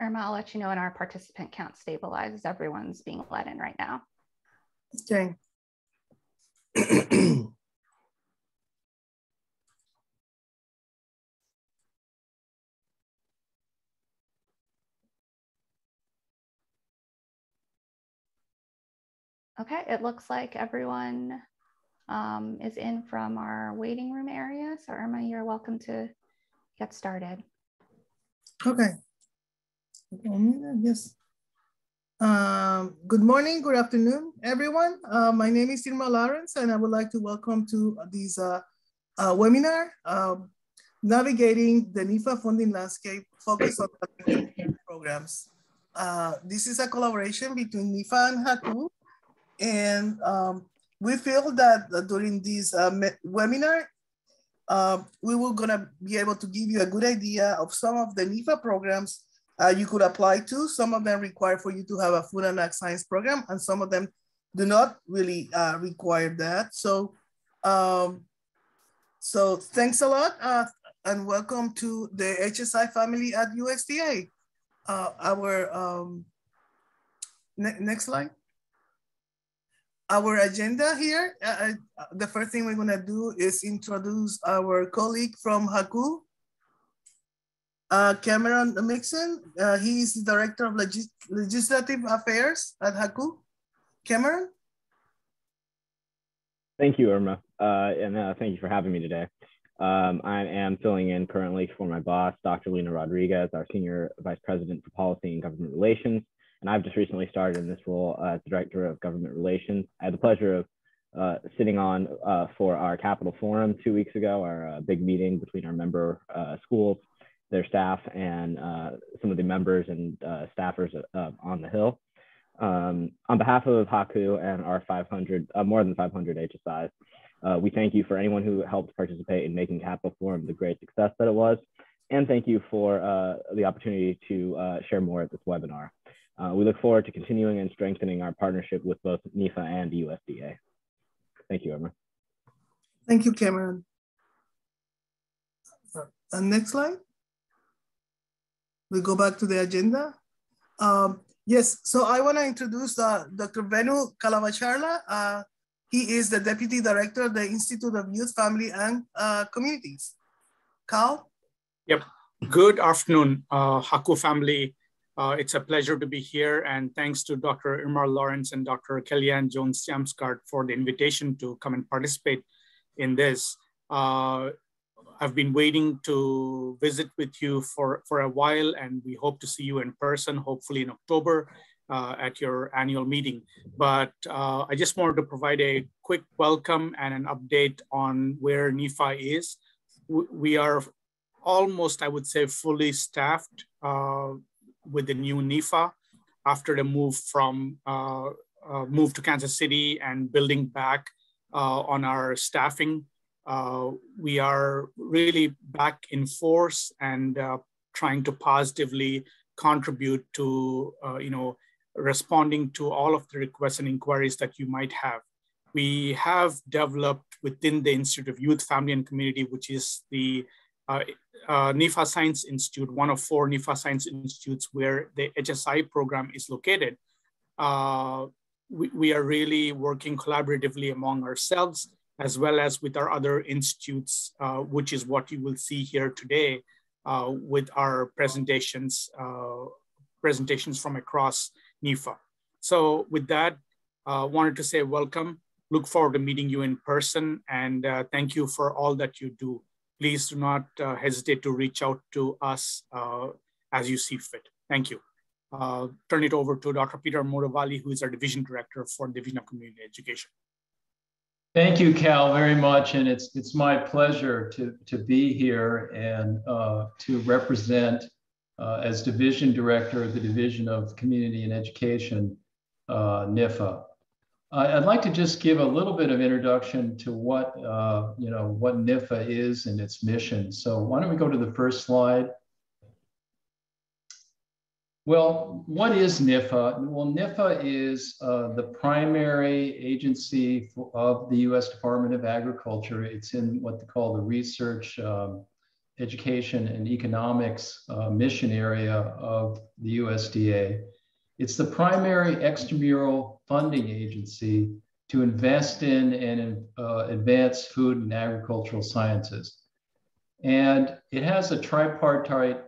Irma, I'll let you know when our participant count stabilizes. Everyone's being let in right now. Okay. Okay, it looks like everyone is in from our waiting room area. So Irma, you're welcome to get started. Okay. Yes. Good morning, good afternoon, everyone. My name is Irma Lawrence, and I would like to welcome to this webinar, Navigating the NIFA Funding Landscape, Focus on Programs. This is a collaboration between NIFA and HACU, and we feel that during this webinar, we were gonna be able to give you a good idea of some of the NIFA programs you could apply to. Some of them require for you to have a food and ag science program, and some of them do not really require that. So, so thanks a lot, and welcome to the HSI family at USDA. Next slide. Our agenda here, the first thing we're gonna do is introduce our colleague from HACU, Cameron Mixon. He is the Director of Legislative Affairs at HACU. Cameron? Thank you, Irma, and thank you for having me today. I am filling in currently for my boss, Dr. Lina Rodriguez, our Senior Vice President for Policy and Government Relations. And I've just recently started in this role as Director of Government Relations. I had the pleasure of sitting on for our Capitol Forum 2 weeks ago, our big meeting between our member schools, their staff, and some of the members and staffers on the Hill. On behalf of HACU and our more than 500 HSIs, we thank you for anyone who helped participate in making Capitol Forum the great success that it was. And thank you for the opportunity to share more at this webinar. We look forward to continuing and strengthening our partnership with both NIFA and USDA. Thank you, Irma. Thank you, Cameron. Next slide. We go back to the agenda. Yes, so I want to introduce Dr. Venu Kalavacharla. He is the Deputy Director of the Institute of Youth, Family, and Communities. Kal? Yep. Good afternoon, HACU family. It's a pleasure to be here, and thanks to Dr. Irma Lawrence and Dr. Kellyann Jones-Jamtgaard for the invitation to come and participate in this. I've been waiting to visit with you for a while, and we hope to see you in person, hopefully in October at your annual meeting. But I just wanted to provide a quick welcome and an update on where NIFA is. We are almost, I would say, fully staffed with the new NIFA after the move to Kansas City and building back on our staffing. We are really back in force and trying to positively contribute to responding to all of the requests and inquiries that you might have. We have developed within the Institute of Youth, Family, and Community, which is the NIFA Science Institute, one of 4 NIFA Science Institutes where the HSI program is located. We are really working collaboratively among ourselves, as well as with our other institutes, which is what you will see here today with our presentations from across NIFA. So with that, wanted to say welcome, look forward to meeting you in person, and thank you for all that you do. Please do not hesitate to reach out to us as you see fit. Thank you. Turn it over to Dr. Peter Moravali, who is our Division Director for Division of Community Education. Thank you, Cal, very much. And it's my pleasure to be here and to represent as Division Director of the Division of Community and Education, NIFA. I'd like to just give a little bit of introduction to what, what NIFA is and its mission. So why don't we go to the first slide? Well, what is NIFA? Well, NIFA is the primary agency of the U.S. Department of Agriculture. It's in what they call the research education and economics mission area of the USDA. It's the primary extramural funding agency to invest in and advance food and agricultural sciences. And it has a tripartite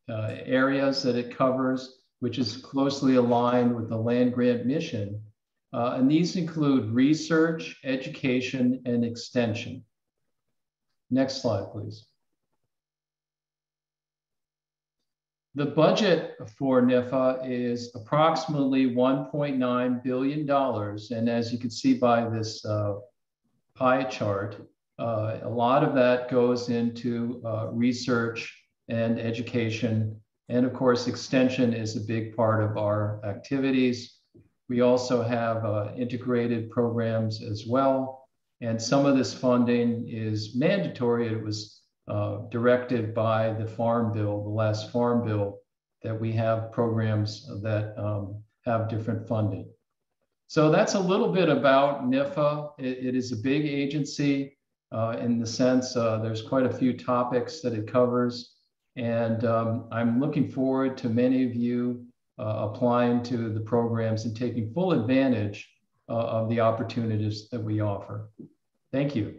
areas that it covers, which is closely aligned with the land grant mission. And these include research, education, and extension. Next slide, please. The budget for NIFA is approximately $1.9 billion. And as you can see by this pie chart, a lot of that goes into research and education. And of course, extension is a big part of our activities. We also have integrated programs as well. And some of this funding is mandatory. It was directed by the Farm Bill, the last Farm Bill, that we have programs that have different funding. So that's a little bit about NIFA. It is a big agency in the sense there's quite a few topics that it covers. And I'm looking forward to many of you applying to the programs and taking full advantage of the opportunities that we offer. Thank you.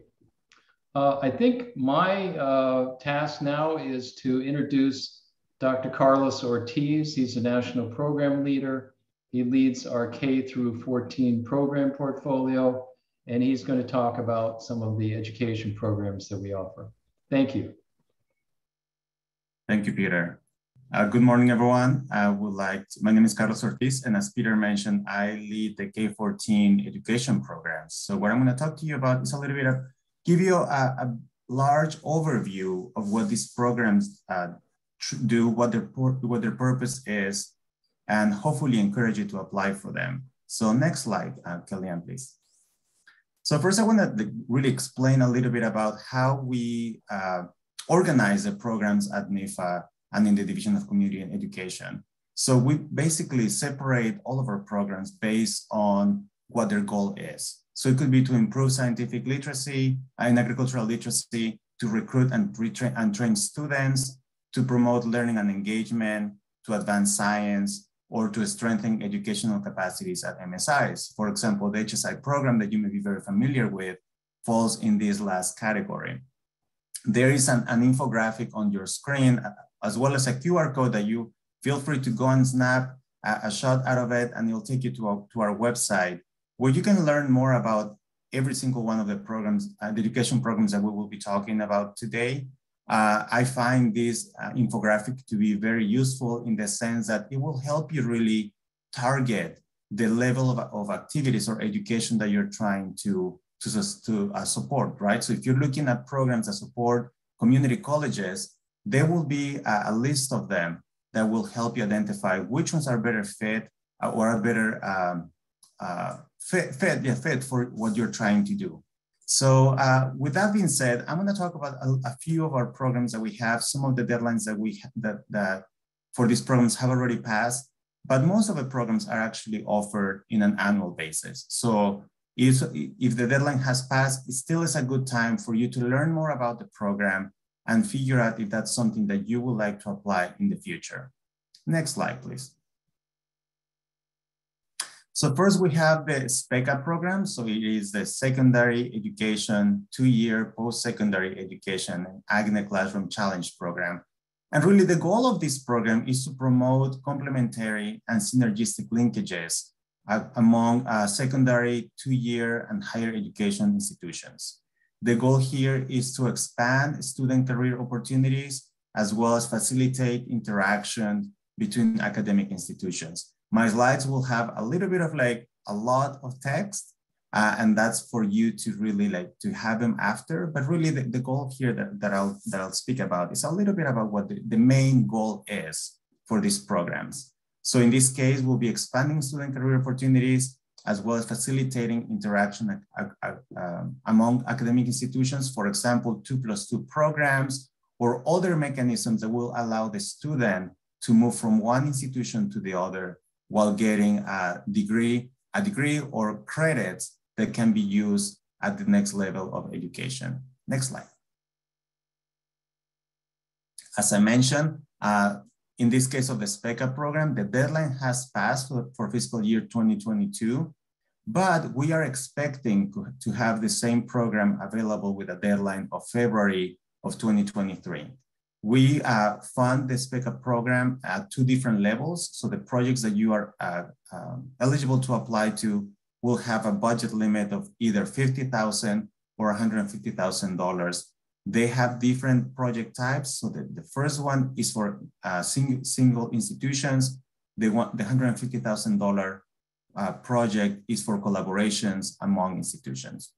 I think my task now is to introduce Dr. Carlos Ortiz. He's a national program leader. He leads our K through 14 program portfolio, and he's going to talk about some of the education programs that we offer. Thank you. Thank you, Peter. Good morning, everyone. My name is Carlos Ortiz, and as Peter mentioned, I lead the K-14 education programs. So what I'm going to talk to you about is a little bit of, give you a large overview of what these programs do, what their purpose is, and hopefully encourage you to apply for them. So next slide, Kellyann, please. So first, I want to really explain a little bit about how we organize the programs at NIFA and in the Division of Community and Education. So we basically separate all of our programs based on what their goal is. So it could be to improve scientific literacy and agricultural literacy, to recruit and train students, to promote learning and engagement, to advance science, or to strengthen educational capacities at MSIs. For example, the HSI program that you may be very familiar with falls in this last category. There is an infographic on your screen, as well as a QR code that you feel free to go and snap a shot out of it, and it'll take you to our website, where you can learn more about every single one of the programs, the education programs that we will be talking about today. I find this infographic to be very useful in the sense that it will help you really target the level of activities or education that you're trying to support, right? So if you're looking at programs that support community colleges, there will be a list of them that will help you identify which ones are better fit or are better fit for what you're trying to do. So with that being said, I'm going to talk about a few of our programs that we have. Some of the deadlines that for these programs have already passed, but most of the programs are actually offered in an annual basis. So if the deadline has passed, it still is a good time for you to learn more about the program and figure out if that's something that you would like to apply in the future. Next slide, please. So first we have the SPECA program. So it is the Secondary Education 2-year Post-Secondary Education and AGNE Classroom Challenge program. And really the goal of this program is to promote complementary and synergistic linkages among secondary, 2-year and higher education institutions. The goal here is to expand student career opportunities, as well as facilitate interaction between academic institutions. My slides will have a little bit of a lot of text, and that's for you to really to have them after. But really the goal here that I'll speak about is a little bit about what the main goal is for these programs. So in this case, we'll be expanding student career opportunities, as well as facilitating interaction among academic institutions, for example, 2+2 programs, or other mechanisms that will allow the student to move from one institution to the other while getting a degree or credits that can be used at the next level of education. Next slide. As I mentioned, in this case of the SPECA program, the deadline has passed for fiscal year 2022, but we are expecting to have the same program available with a deadline of February of 2023. We fund the SPECA program at 2 different levels. So the projects that you are eligible to apply to will have a budget limit of either $50,000 or $150,000. They have different project types. So the first one is for single institutions. The $150,000 project is for collaborations among institutions.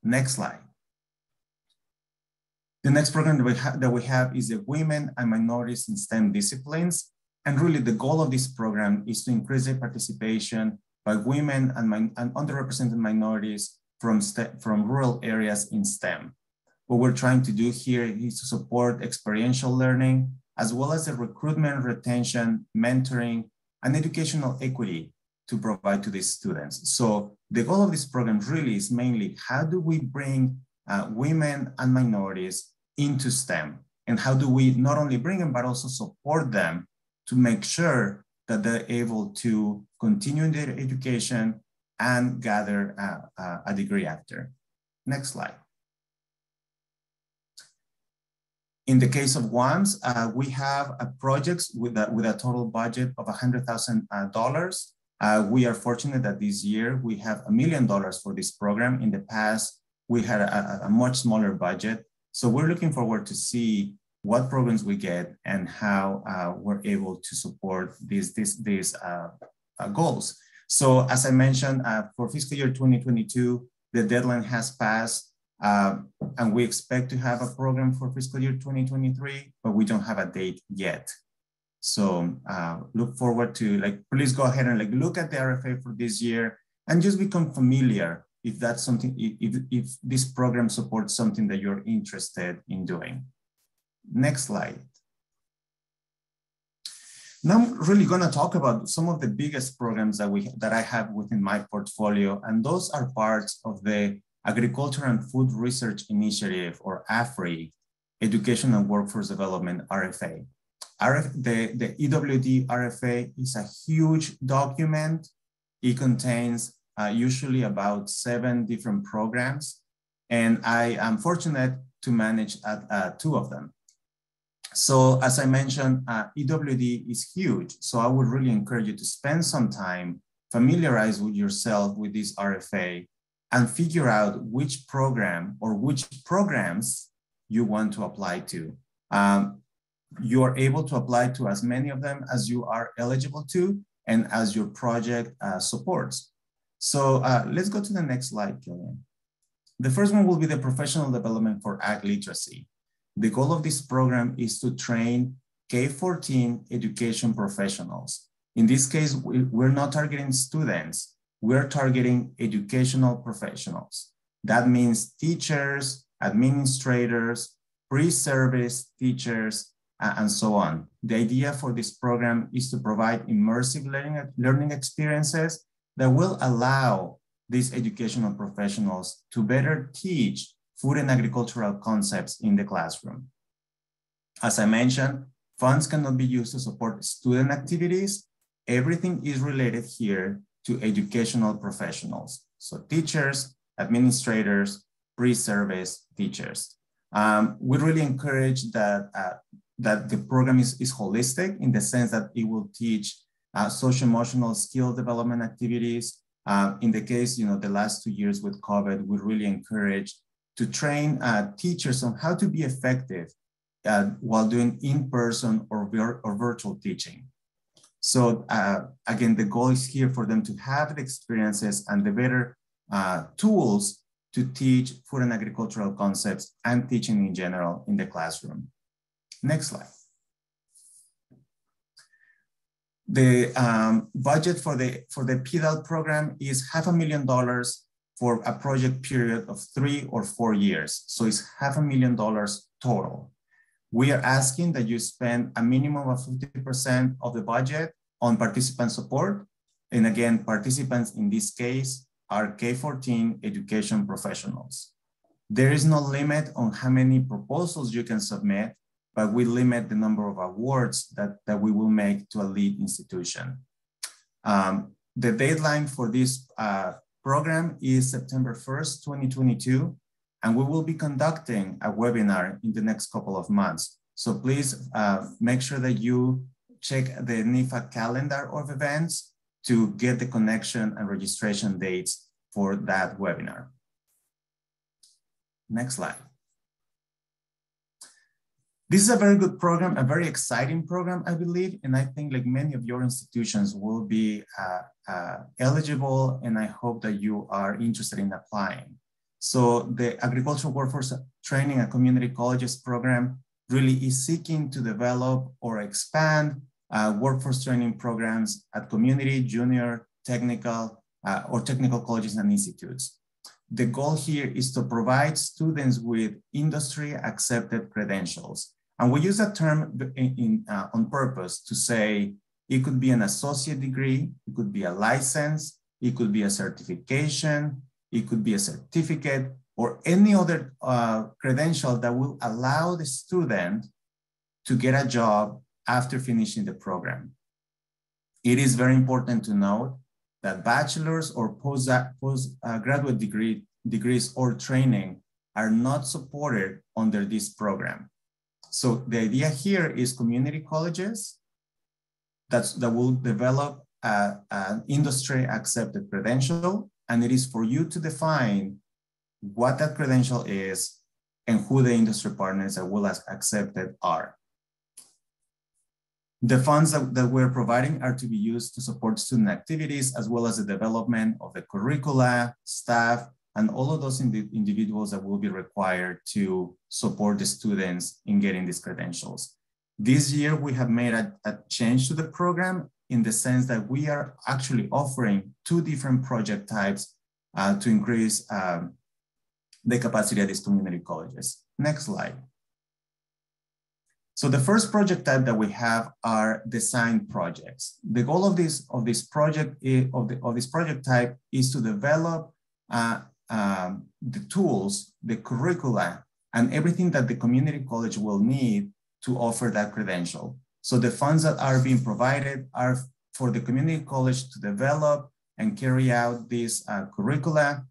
Next slide. The next program that we have is the Women and Minorities in STEM Disciplines. And really the goal of this program is to increase the participation by women and underrepresented minorities from rural areas in STEM. What we're trying to do here is to support experiential learning, as well as the recruitment, retention, mentoring, and educational equity to provide to these students. So the goal of this program really is mainly how do we bring women and minorities into STEM? And how do we not only bring them, but also support them to make sure that they're able to continue their education and gather a degree after. Next slide. In the case of WAMS, we have projects with a total budget of $100,000. We are fortunate that this year we have $1 million for this program. In the past, we had a much smaller budget. So we're looking forward to see what programs we get and how we're able to support these goals. So as I mentioned, for fiscal year 2022, the deadline has passed and we expect to have a program for fiscal year 2023, but we don't have a date yet. So look forward to please go ahead and look at the RFA for this year and just become familiar if that's something, if this program supports something that you're interested in doing. Next slide. Now I'm really going to talk about some of the biggest programs that I have within my portfolio, and those are parts of the Agriculture and Food Research Initiative, or AFRI, Education and Workforce Development RFA. The EWD RFA is a huge document. It contains usually about 7 different programs, and I am fortunate to manage 2 of them. So as I mentioned, EWD is huge. So I would really encourage you to spend some time, familiarize with yourself with this RFA, and figure out which program or which programs you want to apply to. You are able to apply to as many of them as you are eligible to and as your project supports. So let's go to the next slide, Kellyann. The first one will be the professional development for ag literacy. The goal of this program is to train K-14 education professionals. In this case, we're not targeting students, we're targeting educational professionals. That means teachers, administrators, pre-service teachers, and so on. The idea for this program is to provide immersive learning experiences that will allow these educational professionals to better teach food and agricultural concepts in the classroom. As I mentioned, funds cannot be used to support student activities. Everything is related here to educational professionals. So teachers, administrators, pre-service teachers. We really encourage that the program is holistic in the sense that it will teach social-emotional skill development activities. In the case, the last 2 years with COVID, we really encourage to train teachers on how to be effective while doing in-person or virtual teaching. So again, the goal is here for them to have the experiences and the better tools to teach food and agricultural concepts and teaching in general in the classroom. Next slide. The budget for the PDAL program is $500,000 for a project period of 3 or 4 years. So it's $500,000 total. We are asking that you spend a minimum of 50% of the budget on participant support. And again, participants in this case are K-14 education professionals. There is no limit on how many proposals you can submit, but we limit the number of awards that we will make to a lead institution. The deadline for this program is September 1st, 2022, and we will be conducting a webinar in the next couple of months. So please make sure that you check the NIFA calendar of events to get the connection and registration dates for that webinar. Next slide. This is a very good program, a very exciting program, I believe, and I think like many of your institutions will be eligible, and I hope that you are interested in applying. So the Agricultural Workforce Training at Community Colleges program really is seeking to develop or expand workforce training programs at community, junior, technical, or technical colleges and institutes. The goal here is to provide students with industry-accepted credentials. And we use that term on purpose to say it could be an associate degree, it could be a license, it could be a certification, it could be a certificate, or any other credential that will allow the student to get a job after finishing the program. It is very important to note that bachelor's or postgraduate degrees or training are not supported under this program. So the idea here is community colleges that will develop an industry accepted credential, and it is for you to define what that credential is and who the industry partners that will accept it are. The funds that we're providing are to be used to support student activities, as well as the development of the curricula, staff, and all of those individuals that will be required to support the students in getting these credentials. This year, we have made a change to the program in the sense that we are actually offering 2 different project types to increase the capacity of these community colleges. Next slide. So the first project type that we have are design projects. The goal of this project type is to develop the tools, the curricula, and everything that the community college will need to offer that credential. So the funds that are being provided are for the community college to develop and carry out this curricula.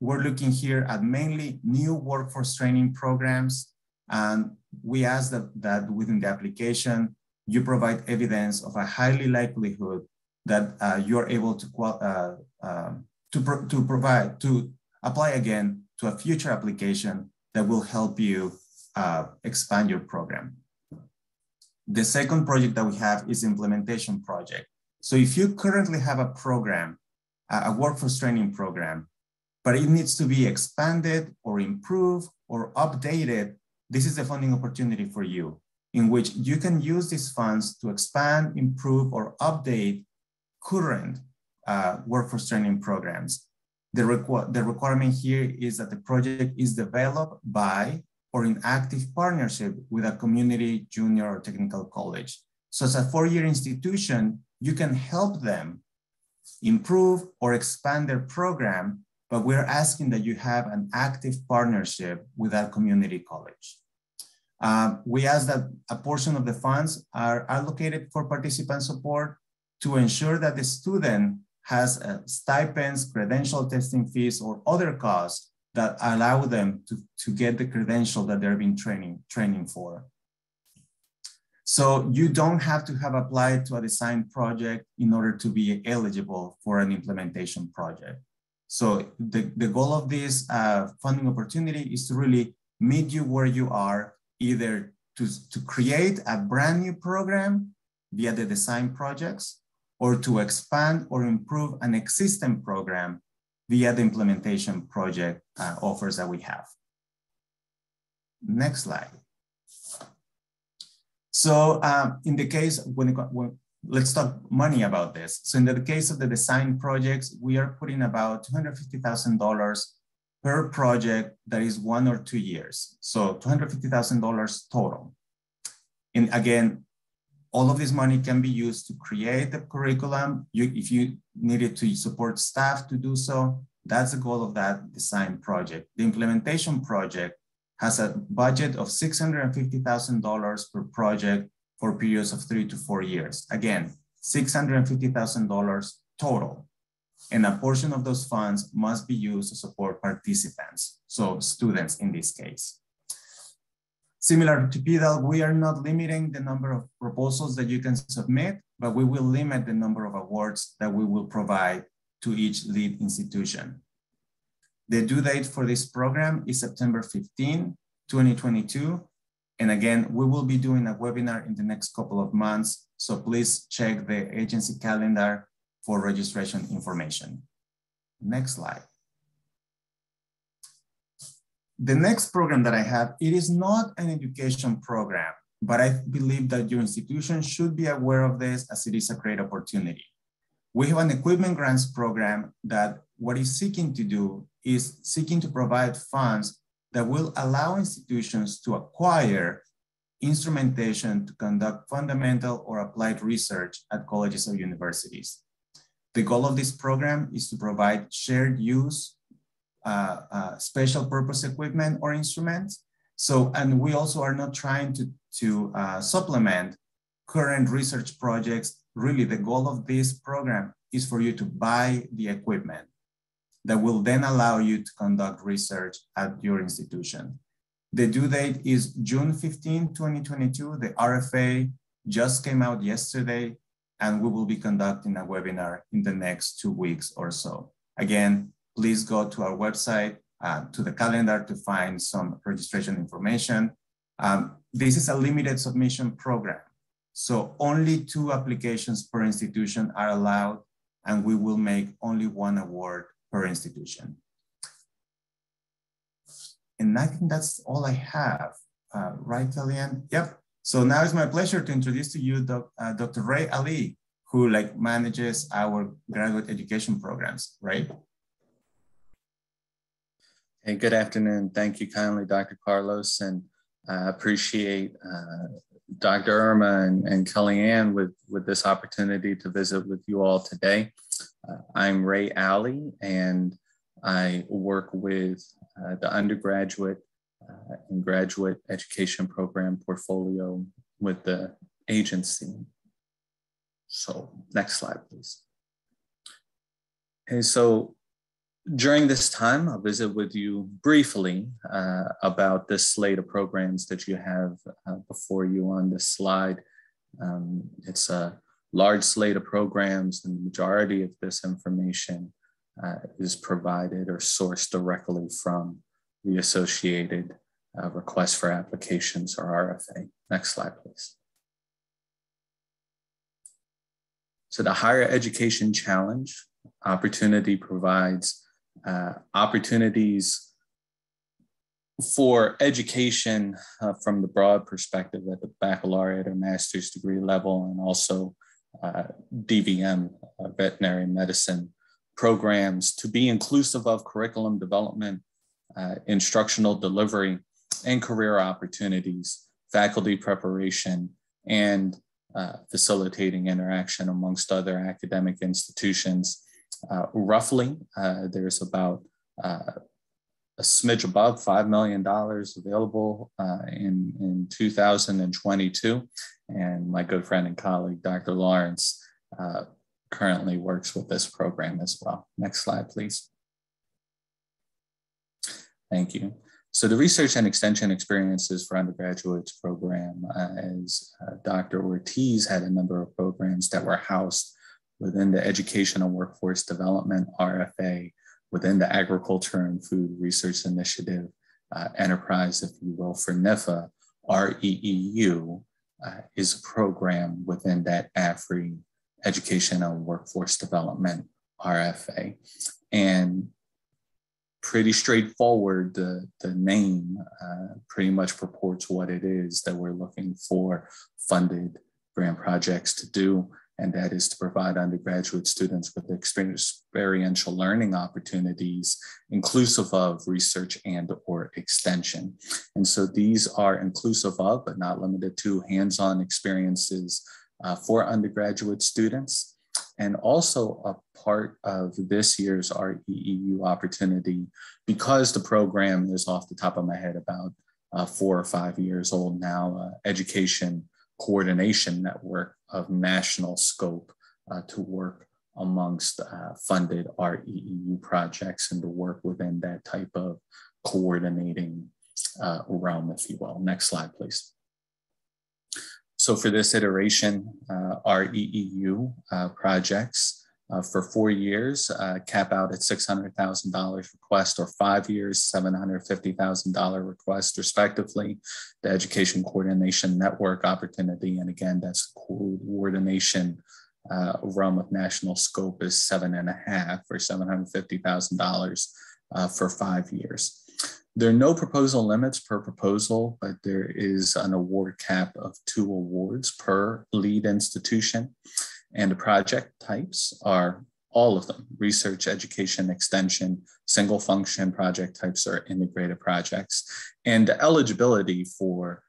We're looking here at mainly new workforce training programs. And we ask that within the application, you provide evidence of a highly likelihood that you're able to apply again to a future application that will help you expand your program. The second project that we have is implementation project. So if you currently have a program, a workforce training program, but it needs to be expanded or improved or updated, this is a funding opportunity for you in which you can use these funds to expand, improve, or update current workforce training programs. The requirement here is that the project is developed by or in active partnership with a community, junior, or technical college. So as a 4-year institution, you can help them improve or expand their program, but we're asking that you have an active partnership with that community college. We ask that a portion of the funds are allocated for participant support to ensure that the student has stipends, credential testing fees, or other costs that allow them to get the credential that they're being training for. So you don't have to have applied to a design project in order to be eligible for an implementation project. So the goal of this funding opportunity is to really meet you where you are, either to create a brand new program via the design projects, or to expand or improve an existing program via the implementation project offers that we have. Next slide. So in the case, let's talk money about this. So in the case of the design projects, we are putting about $250,000 per project that is 1 or 2 years. So $250,000 total. And again, all of this money can be used to create the curriculum. If you needed to support staff to do so, That's the goal of that design project. The implementation project has a budget of $650,000 per project for periods of 3 to 4 years. Again, $650,000 total. And a portion of those funds must be used to support participants, so students in this case. Similar to PDAL, we are not limiting the number of proposals that you can submit, but we will limit the number of awards that we will provide to each lead institution. The due date for this program is September 15, 2022. And again, we will be doing a webinar in the next couple of months. So please check the agency calendar for registration information. Next slide. The next program that I have, it is not an education program, but I believe that your institution should be aware of this as it is a great opportunity. We have an equipment grants program that what it's seeking to do is seeking to provide funds that will allow institutions to acquire instrumentation to conduct fundamental or applied research at colleges or universities. The goal of this program is to provide shared use, special purpose equipment or instruments. So, and we also are not trying to supplement current research projects. Really, the goal of this program is for you to buy the equipment that will then allow you to conduct research at your institution. The due date is June 15, 2022. The RFA just came out yesterday, and we will be conducting a webinar in the next 2 weeks or so. Again, please go to our website, to the calendar to find some registration information. This is a limited submission program. So only 2 applications per institution are allowed, and we will make only 1 award per institution. And I think that's all I have, right, Kellyann? Yep. So now it's my pleasure to introduce to you Dr. Ray Ali, who manages our graduate education programs, right? Hey, good afternoon. Thank you kindly, Dr. Carlos, and I appreciate Dr. Irma and Kellyann with this opportunity to visit with you all today. I'm Ray Ali, and I work with the undergraduate and graduate education program portfolio with the agency. So next slide, please. Okay, so during this time, I'll visit with you briefly about this slate of programs that you have before you on this slide. It's a large slate of programs, and the majority of this information is provided or sourced directly from the associated request for applications or RFA. Next slide, please. So the Higher Education Challenge opportunity provides opportunities for education from the broad perspective at the baccalaureate or master's degree level, and also DVM, veterinary medicine programs, to be inclusive of curriculum development, instructional delivery, and career opportunities, faculty preparation, and facilitating interaction amongst other academic institutions. Roughly, there's about a smidge above $5 million available in 2022. And my good friend and colleague, Dr. Lawrence, currently works with this program as well. Next slide, please. Thank you. So the Research and Extension Experiences for Undergraduates program, as Dr. Ortiz had a number of programs that were housed within the Educational Workforce Development, RFA, within the Agriculture and Food Research Initiative enterprise, if you will, for NIFA. REEU is a program within that AFRI, Educational Workforce Development, RFA. And pretty straightforward, the name pretty much purports what it is that we're looking for funded grant projects to do, and that is to provide undergraduate students with experiential learning opportunities, inclusive of research and or extension. And so these are inclusive of, but not limited to, hands-on experiences for undergraduate students. And also a part of this year's REEU opportunity, because the program is off the top of my head about 4 or 5 years old now, education coordination network of national scope to work amongst funded REEU projects and to work within that type of coordinating realm, if you will. Next slide, please. So for this iteration, REEU projects for 4 years cap out at $600,000 request, or 5 years, $750,000 request respectively. The Education Coordination Network opportunity, and again, that's coordination realm of national scope, is $7.5 or $750,000 for 5 years. There are no proposal limits per proposal, but there is an award cap of 2 awards per lead institution. And the project types are all of them: research, education, extension, single function project types, or integrated projects. And the eligibility for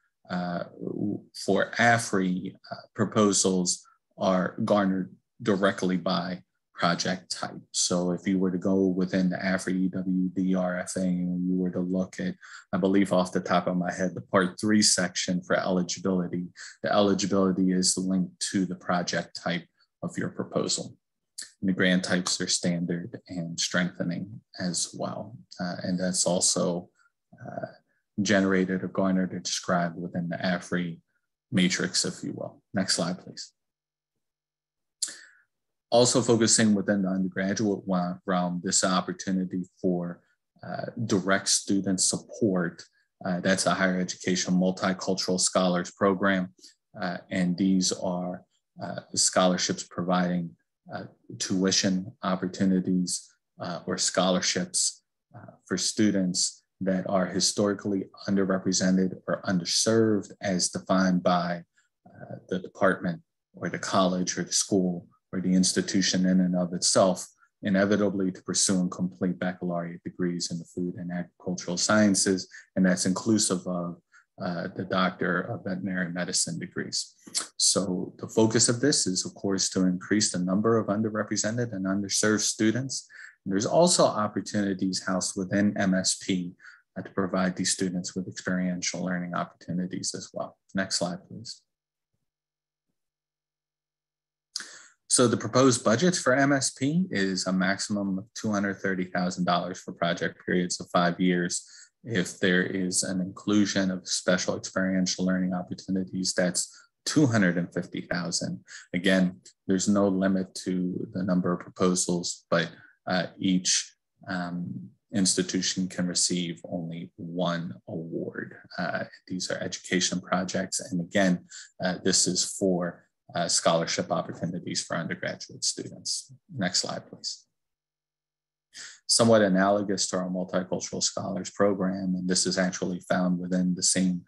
AFRI proposals are garnered directly by project type. So if you were to go within the AFRI EWD RFA and you were to look at, I believe off the top of my head, the Part 3 section for eligibility, the eligibility is linked to the project type of your proposal. And the grant types are standard and strengthening as well. And that's also generated or garnered or described within the AFRI matrix, if you will. Next slide, please. Also focusing within the undergraduate realm, this opportunity for direct student support. That's a higher education multicultural scholars program. And these are scholarships providing tuition opportunities or scholarships for students that are historically underrepresented or underserved as defined by the department or the college or the school or the institution in and of itself, inevitably to pursue and complete baccalaureate degrees in the food and agricultural sciences, and that's inclusive of the Doctor of Veterinary Medicine degrees. So the focus of this is, of course, to increase the number of underrepresented and underserved students. And there's also opportunities housed within MSP to provide these students with experiential learning opportunities as well. Next slide, please. So the proposed budgets for MSP is a maximum of $230,000 for project periods of 5 years. If there is an inclusion of special experiential learning opportunities, that's $250,000. Again, there's no limit to the number of proposals, but each institution can receive only 1 award. These are education projects. And again, this is for scholarship opportunities for undergraduate students. Next slide, please. Somewhat analogous to our Multicultural Scholars Program, and this is actually found within the same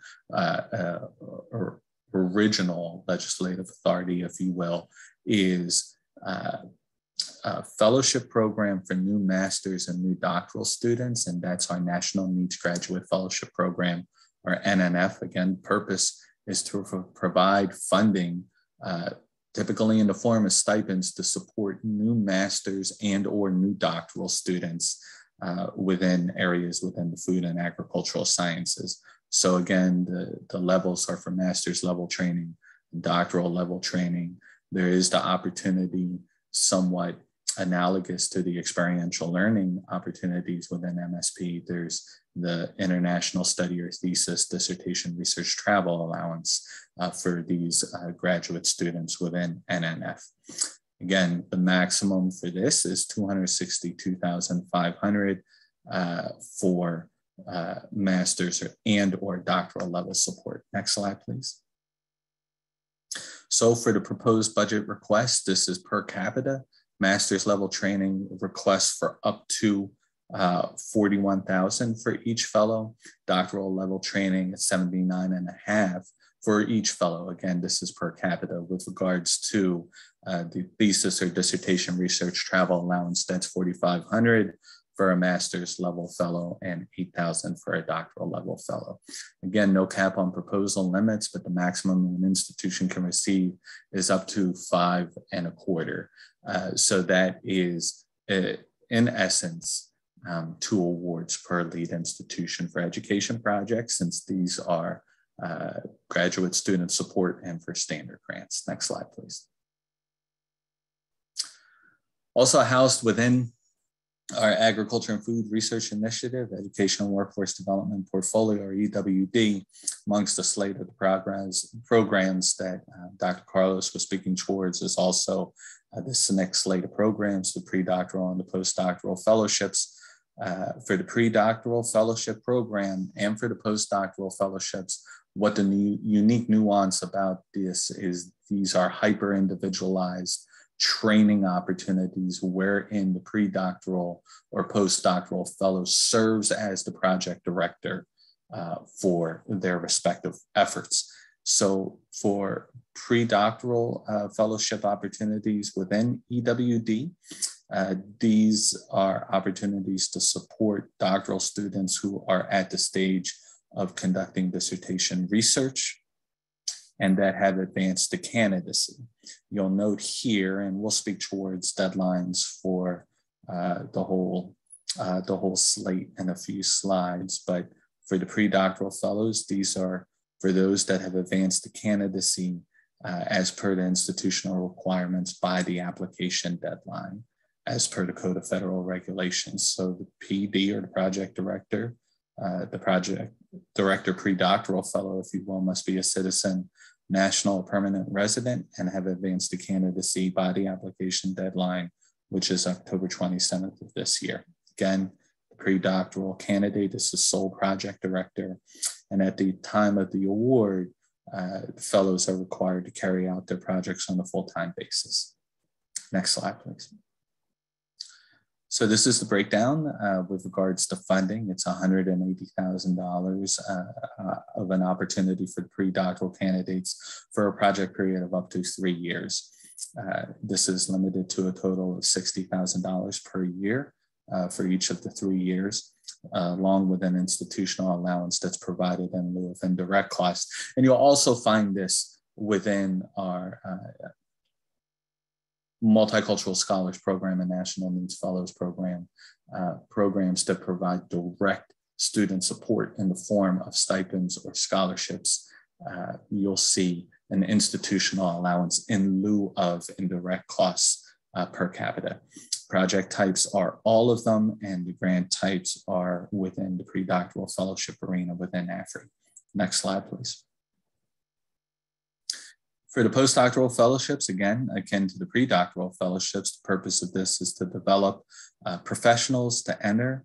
original legislative authority, if you will, is a fellowship program for new master's and new doctoral students, and that's our National Needs Graduate Fellowship Program, or NNF. Again, purpose is to provide funding typically in the form of stipends to support new master's and or new doctoral students within areas within the food and agricultural sciences. So again, the levels are for master's level training, doctoral level training. There is the opportunity somewhat analogous to the experiential learning opportunities within MSP. There's the international study or thesis, dissertation, research, travel allowance for these graduate students within NNF. Again, the maximum for this is $262,500 for master's and or doctoral level support. Next slide, please. So for the proposed budget request, this is per capita. Master's level training requests for up to $41,000 for each fellow. Doctoral level training at $79,500 for each fellow. Again, this is per capita. With regards to the thesis or dissertation research travel allowance, that's $4,500 for a master's level fellow and $8,000 for a doctoral level fellow. Again, no cap on proposal limits, but the maximum an institution can receive is up to $5.25. So that is, in essence, 2 awards per lead institution for education projects, since these are graduate student support and for standard grants. Next slide, please. Also housed within our Agriculture and Food Research Initiative, Education and Workforce Development Portfolio, or EWD, amongst the slate of the programs that Dr. Carlos was speaking towards, is also this next slate of programs, the pre-doctoral and the postdoctoral fellowships. For the pre-doctoral fellowship program and for the postdoctoral fellowships, what the unique nuance about this is these are hyper-individualized training opportunities wherein the pre-doctoral or postdoctoral fellow serves as the project director for their respective efforts. So for pre-doctoral fellowship opportunities within EWD, these are opportunities to support doctoral students who are at the stage of conducting dissertation research and that have advanced to candidacy. You'll note here, and we'll speak towards deadlines for the whole slate in a few slides, but for the pre-doctoral fellows, these are for those that have advanced to candidacy as per the institutional requirements by the application deadline, as per the Code of Federal Regulations. So the PD, or the project director, the project director pre-doctoral fellow, if you will, must be a citizen, national or permanent resident, and have advanced to candidacy by the application deadline, which is October 27th of this year. Again, the pre-doctoral candidate is the sole project director, and at the time of the award, fellows are required to carry out their projects on a full-time basis. Next slide, please. So this is the breakdown with regards to funding. It's $180,000 of an opportunity for the pre-doctoral candidates for a project period of up to 3 years. This is limited to a total of $60,000 per year for each of the 3 years, along with an institutional allowance that's provided in lieu of indirect costs. And you'll also find this within our Multicultural Scholars Program and National Needs Fellows Program, programs that provide direct student support in the form of stipends or scholarships. You'll see an institutional allowance in lieu of indirect costs per capita. Project types are all of them, and the grant types are within the pre-doctoral fellowship arena within AFRI. Next slide, please. For the postdoctoral fellowships, again, akin to the pre-doctoral fellowships, the purpose of this is to develop professionals to enter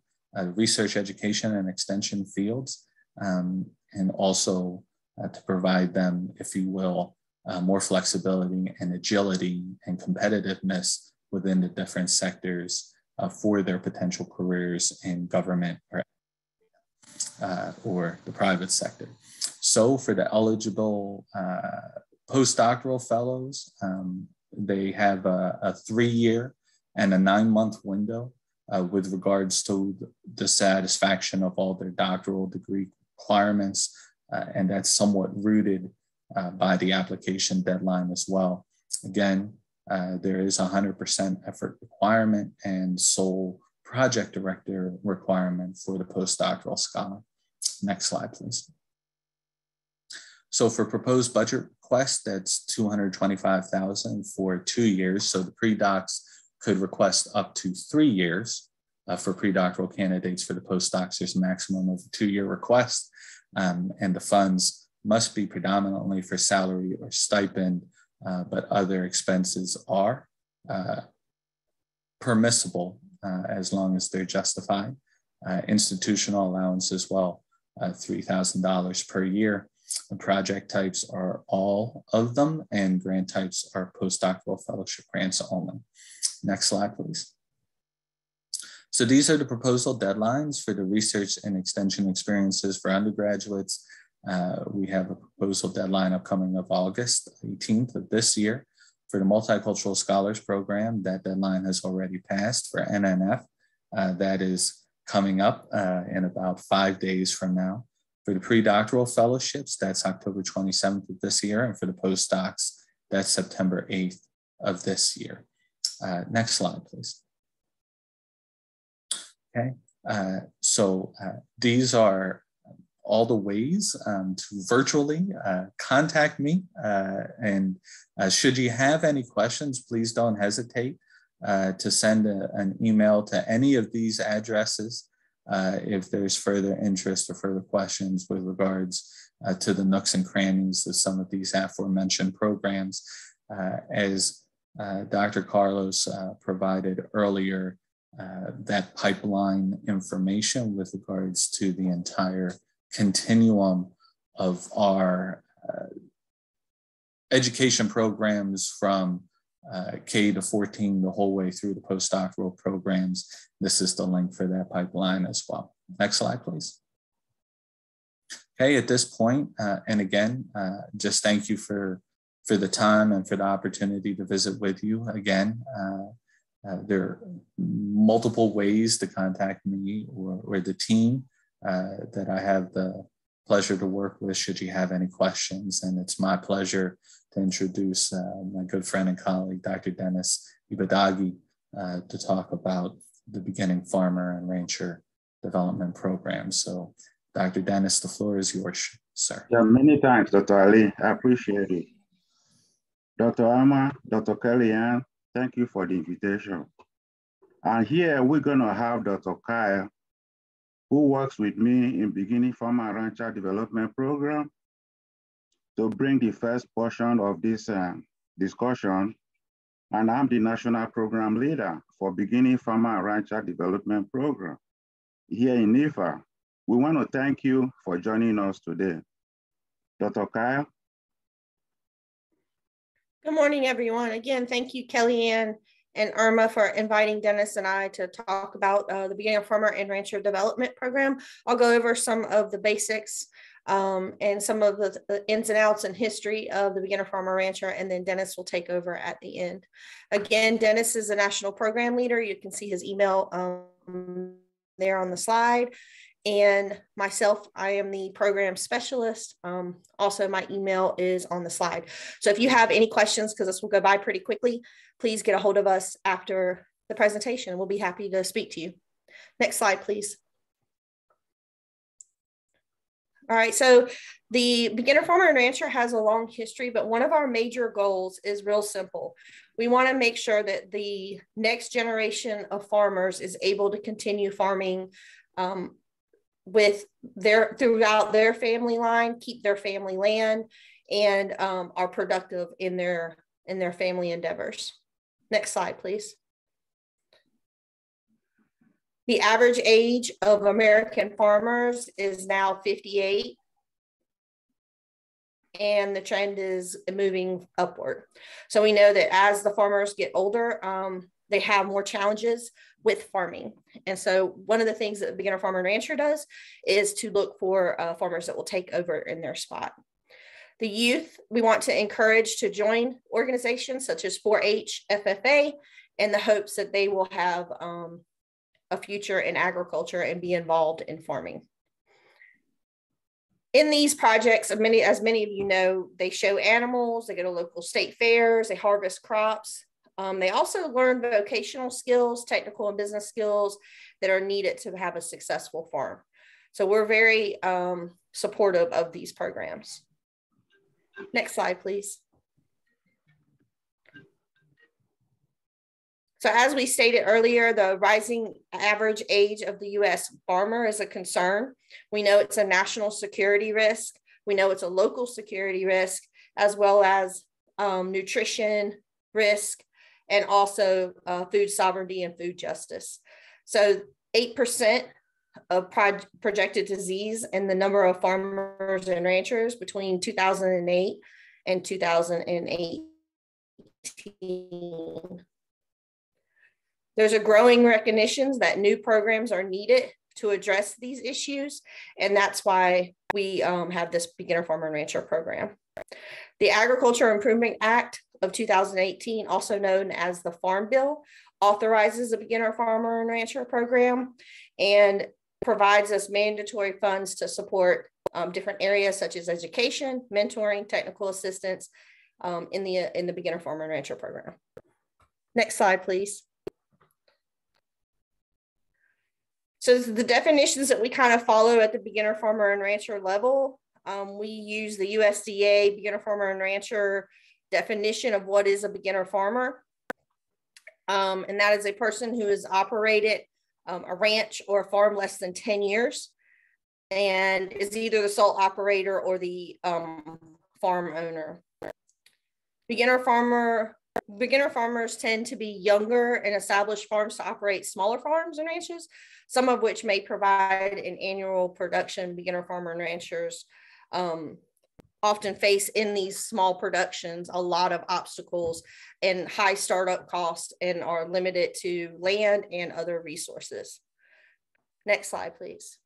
research, education, and extension fields, and also to provide them, if you will, more flexibility and agility and competitiveness within the different sectors for their potential careers in government or the private sector. So for the eligible postdoctoral fellows, they have a 3-year and a 9-month window with regards to the satisfaction of all their doctoral degree requirements, and that's somewhat rooted by the application deadline as well. Again, there is a 100% effort requirement and sole project director requirement for the postdoctoral scholar. Next slide, please. So for proposed budget request, that's $225,000 for 2 years. So the pre-docs could request up to 3 years. For pre-doctoral candidates. For the postdocs, there's a maximum of a 2-year request, and the funds must be predominantly for salary or stipend, but other expenses are permissible as long as they're justified. Institutional allowance as well, $3,000 per year. The project types are all of them, and grant types are postdoctoral fellowship grants only. Next slide, please. So these are the proposal deadlines for the research and extension experiences for undergraduates. We have a proposal deadline upcoming of August 18th of this year. For the Multicultural Scholars Program, that deadline has already passed. For NNF, that is coming up in about 5 days from now. For the pre-doctoral fellowships, that's October 27th of this year. And for the postdocs, that's September 8th of this year. Next slide, please. Okay, so these are all the ways to virtually contact me. And should you have any questions, please don't hesitate to send an email to any of these addresses if there's further interest or further questions with regards to the nooks and crannies of some of these aforementioned programs. As Dr. Carlos provided earlier, that pipeline information with regards to the entire continuum of our education programs from K to 14, the whole way through the postdoctoral programs. This is the link for that pipeline as well. Next slide, please. Okay, at this point, and again, just thank you for the time and for the opportunity to visit with you again. There are multiple ways to contact me or the team that I have the pleasure to work with should you have any questions. And it's my pleasure to introduce my good friend and colleague, Dr. Dennis Ibadagi, to talk about the beginning farmer and rancher development program. So Dr. Dennis, the floor is yours, sir. Yeah, many thanks, Dr. Ali. I appreciate it. Dr. Irma, Dr. Kellyann, thank you for the invitation. And here we're gonna have Dr. Kyle, who works with me in beginning farmer and rancher development program, to bring the first portion of this discussion. And I'm the national program leader for beginning farmer and rancher development program here in NIFA. We want to thank you for joining us today. Dr. Kyle. Good morning, everyone. Again, thank you, Kellyann and Irma, for inviting Dennis and I to talk about the Beginning Farmer and Rancher Development Program. I'll go over some of the basics and some of the ins and outs and history of the Beginner Farmer Rancher, and then Dennis will take over at the end. Again, Dennis is a national program leader. You can see his email there on the slide. And myself, I am the program specialist. Also, my email is on the slide. So if you have any questions, because this will go by pretty quickly, please get a hold of us after the presentation. We'll be happy to speak to you. Next slide, please. All right, so the Beginner Farmer and Rancher has a long history, but one of our major goals is real simple. We want to make sure that the next generation of farmers is able to continue farming throughout their family line, keep their family land, and are productive in their family endeavors. Next slide, please. The average age of American farmers is now 58, and the trend is moving upward. So we know that as the farmers get older, they have more challenges with farming. And so one of the things that Beginner Farmer and Rancher does is to look for farmers that will take over in their spot. The youth, we want to encourage to join organizations such as 4-H, FFA, in the hopes that they will have a future in agriculture and be involved in farming. In these projects, as many of you know, they show animals, they go to local state fairs, they harvest crops. They also learn vocational skills, technical and business skills that are needed to have a successful farm. So we're very supportive of these programs. Next slide, please. So as we stated earlier, the rising average age of the U.S. farmer is a concern. We know it's a national security risk. We know it's a local security risk, as well as nutrition risk, and also food sovereignty and food justice. So 8% of projected disease in the number of farmers and ranchers between 2008 and 2018. There's a growing recognition that new programs are needed to address these issues, and that's why we have this Beginner Farmer and Rancher program. The Agriculture Improvement Act of 2018, also known as the Farm Bill, authorizes a beginner farmer and rancher program, and provides us mandatory funds to support different areas such as education, mentoring, technical assistance in the beginner farmer and rancher program. Next slide, please. So the definitions that we kind of follow at the beginner farmer and rancher level, we use the USDA beginner farmer and rancher definition of what is a beginner farmer. And that is a person who has operated a ranch or a farm less than 10 years and is either the sole operator or the farm owner. Beginner farmers tend to be younger and established farms to operate smaller farms and ranches, some of which may provide an annual production. Beginner farmer and ranchers often face in these small productions a lot of obstacles and high startup costs and are limited to land and other resources. Next slide, please.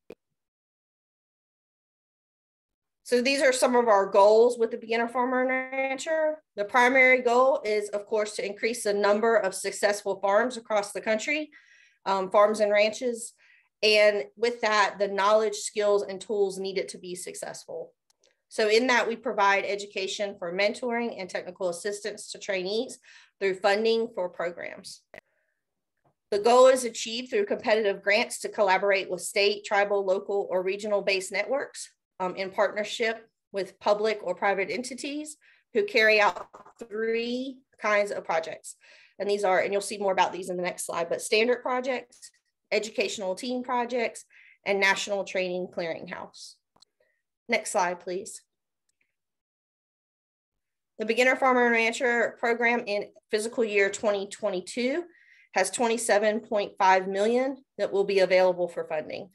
So these are some of our goals with the beginner farmer and rancher. The primary goal is, of course, to increase the number of successful farms across the country, farms and ranches. And with that, the knowledge, skills, and tools needed to be successful. So in that, we provide education for mentoring and technical assistance to trainees through funding for programs. The goal is achieved through competitive grants to collaborate with state, tribal, local, or regional-based networks in partnership with public or private entities who carry out 3 kinds of projects. And these are, and you'll see more about these in the next slide, but standard projects, educational team projects, and national training clearinghouse. Next slide, please. The Beginner Farmer and Rancher program in fiscal year 2022 has $27.5 million that will be available for funding.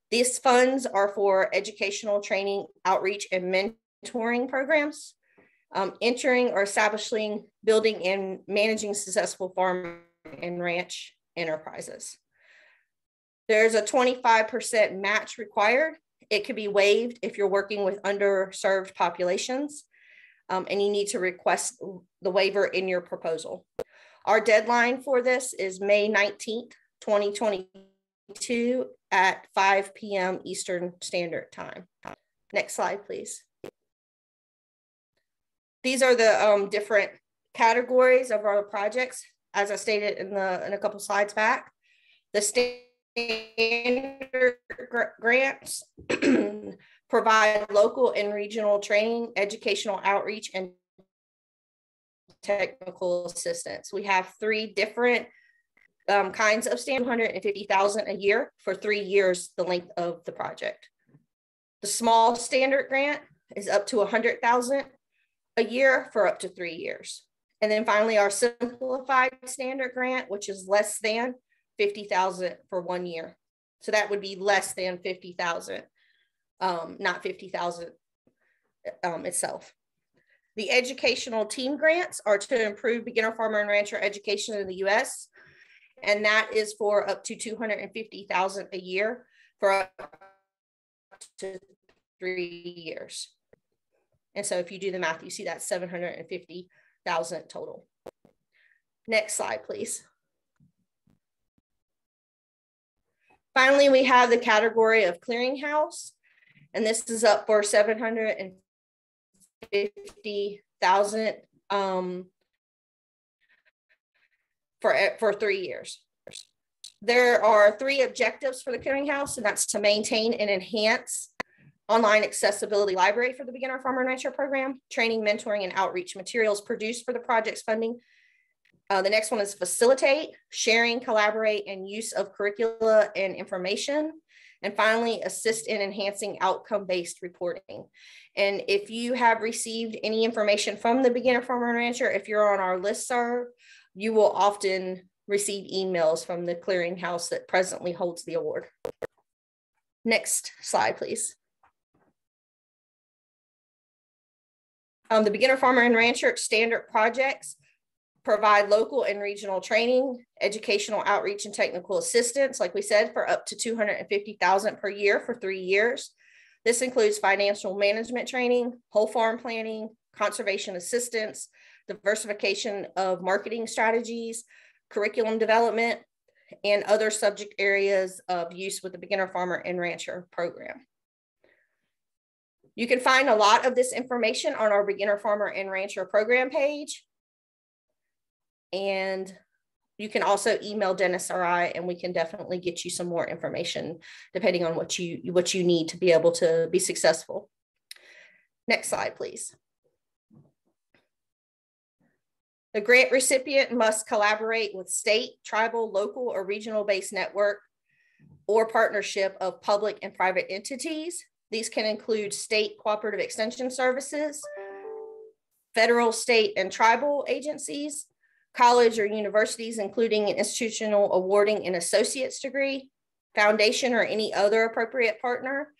These funds are for educational training, outreach, and mentoring programs, entering or establishing, building, and managing successful farm and ranch enterprises. There's a 25% match required. It could be waived if you're working with underserved populations, and you need to request the waiver in your proposal. Our deadline for this is May 19th, 2022 at 5 p.m. Eastern Standard Time. Next slide, please. These are the different categories of our projects, as I stated in a couple slides back. The standard grants provide local and regional training, educational outreach, and technical assistance. We have 3 different kinds of standard, $150,000 a year for 3 years, the length of the project. The small standard grant is up to $100,000 a year for up to 3 years. And then finally, our simplified standard grant, which is less than $50,000 for 1 year. So that would be less than $50,000, not $50,000 itself. The educational team grants are to improve beginner farmer and rancher education in the U.S. And that is for up to $250,000 a year for up to 3 years. And so if you do the math, you see that $750,000 total. Next slide, please. Finally, we have the category of clearinghouse, and this is up for $750,000 for 3 years. There are 3 objectives for the clearinghouse, and that's to maintain and enhance online accessibility library for the Beginner Farmer and Rancher program, training, mentoring, and outreach materials produced for the project's funding. The next one is facilitate, sharing, collaborate, and use of curricula and information. And finally, assist in enhancing outcome-based reporting. And if you have received any information from the Beginner Farmer and Rancher, if you're on our listserv, you will often receive emails from the clearinghouse that presently holds the award. Next slide, please. The Beginner Farmer and Rancher standard projects provide local and regional training, educational outreach, and technical assistance, like we said, for up to $250,000 per year for 3 years. This includes financial management training, whole farm planning, conservation assistance, diversification of marketing strategies, curriculum development, and other subject areas of use with the Beginner Farmer and Rancher program. You can find a lot of this information on our Beginner Farmer and Rancher program page. And you can also email Dennis or I, and we can definitely get you some more information depending on what you need to be able to be successful. Next slide, please. The grant recipient must collaborate with state, tribal, local, or regional-based network or partnership of public and private entities. These can include state cooperative extension services, federal, state, and tribal agencies, college or universities, including an institutional awarding an associate's degree, foundation, or any other appropriate partner.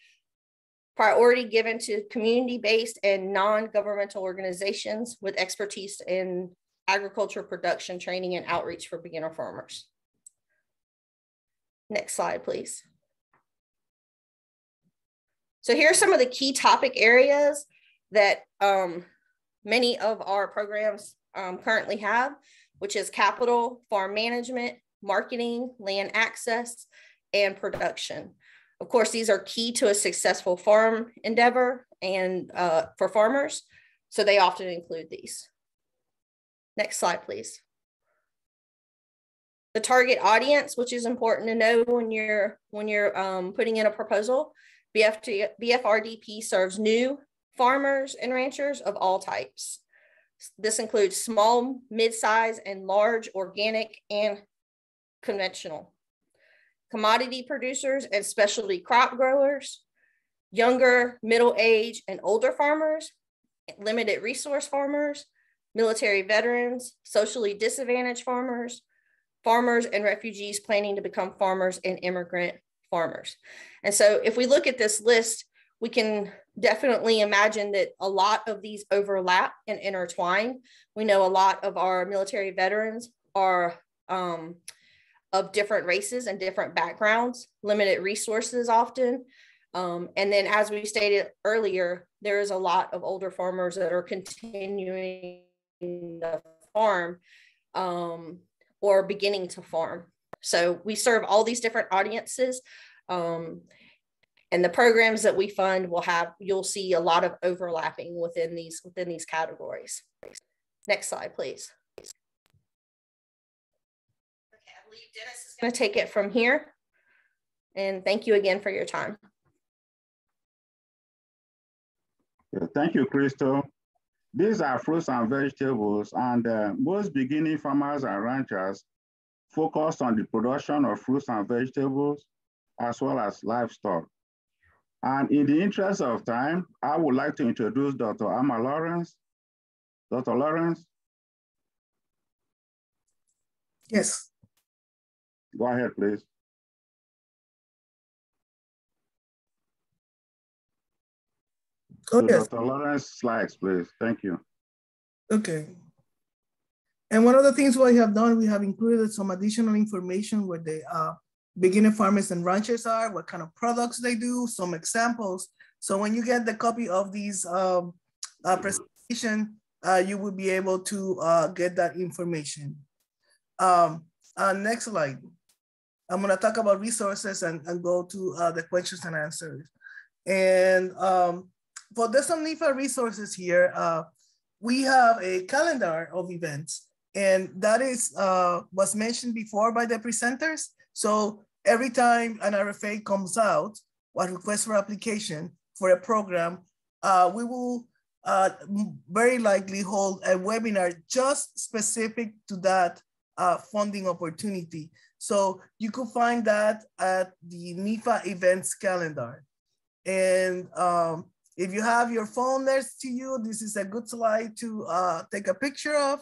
Priority given to community-based and non-governmental organizations with expertise in agriculture production, training, and outreach for beginner farmers. Next slide, please. So here are some of the key topic areas that many of our programs currently have, which is capital, farm management, marketing, land access, and production. Of course, these are key to a successful farm endeavor and for farmers, so they often include these. Next slide, please. The target audience, which is important to know when you're putting in a proposal. BFRDP serves new farmers and ranchers of all types. This includes small, mid-size, and large, organic and conventional. Commodity producers and specialty crop growers, younger, middle-aged, and older farmers, limited resource farmers, military veterans, socially disadvantaged farmers, farmers and refugees planning to become farmers, and immigrant farmers. And so if we look at this list, we can definitely imagine that a lot of these overlap and intertwine. We know a lot of our military veterans are of different races and different backgrounds, limited resources often. And then as we stated earlier, there is a lot of older farmers that are continuing the farm or beginning to farm. So we serve all these different audiences, and the programs that we fund will have, you'll see a lot of overlapping within these categories. Next slide, please. Okay, I believe Dennis is going to take it from here. And thank you again for your time. Yeah, thank you, Crystal. These are fruits and vegetables, and most beginning farmers and ranchers focus on the production of fruits and vegetables, as well as livestock. And in the interest of time, I would like to introduce Dr. Alma Lawrence. Dr. Lawrence? Yes. Go ahead, please. Oh, So yes. Dr. Lawrence, slides, please. Thank you. Okay. And one of the things we have done, we have included some additional information where the beginner farmers and ranchers are, what kind of products they do, some examples. So when you get the copy of these presentation, you will be able to get that information. Next slide. I'm gonna talk about resources and go to the questions and answers. And for the some NIFA resources here, we have a calendar of events, and that is was mentioned before by the presenters. So every time an RFA comes out, or request for application for a program, we will very likely hold a webinar just specific to that funding opportunity. So you could find that at the NIFA events calendar. And if you have your phone next to you, this is a good slide to take a picture of,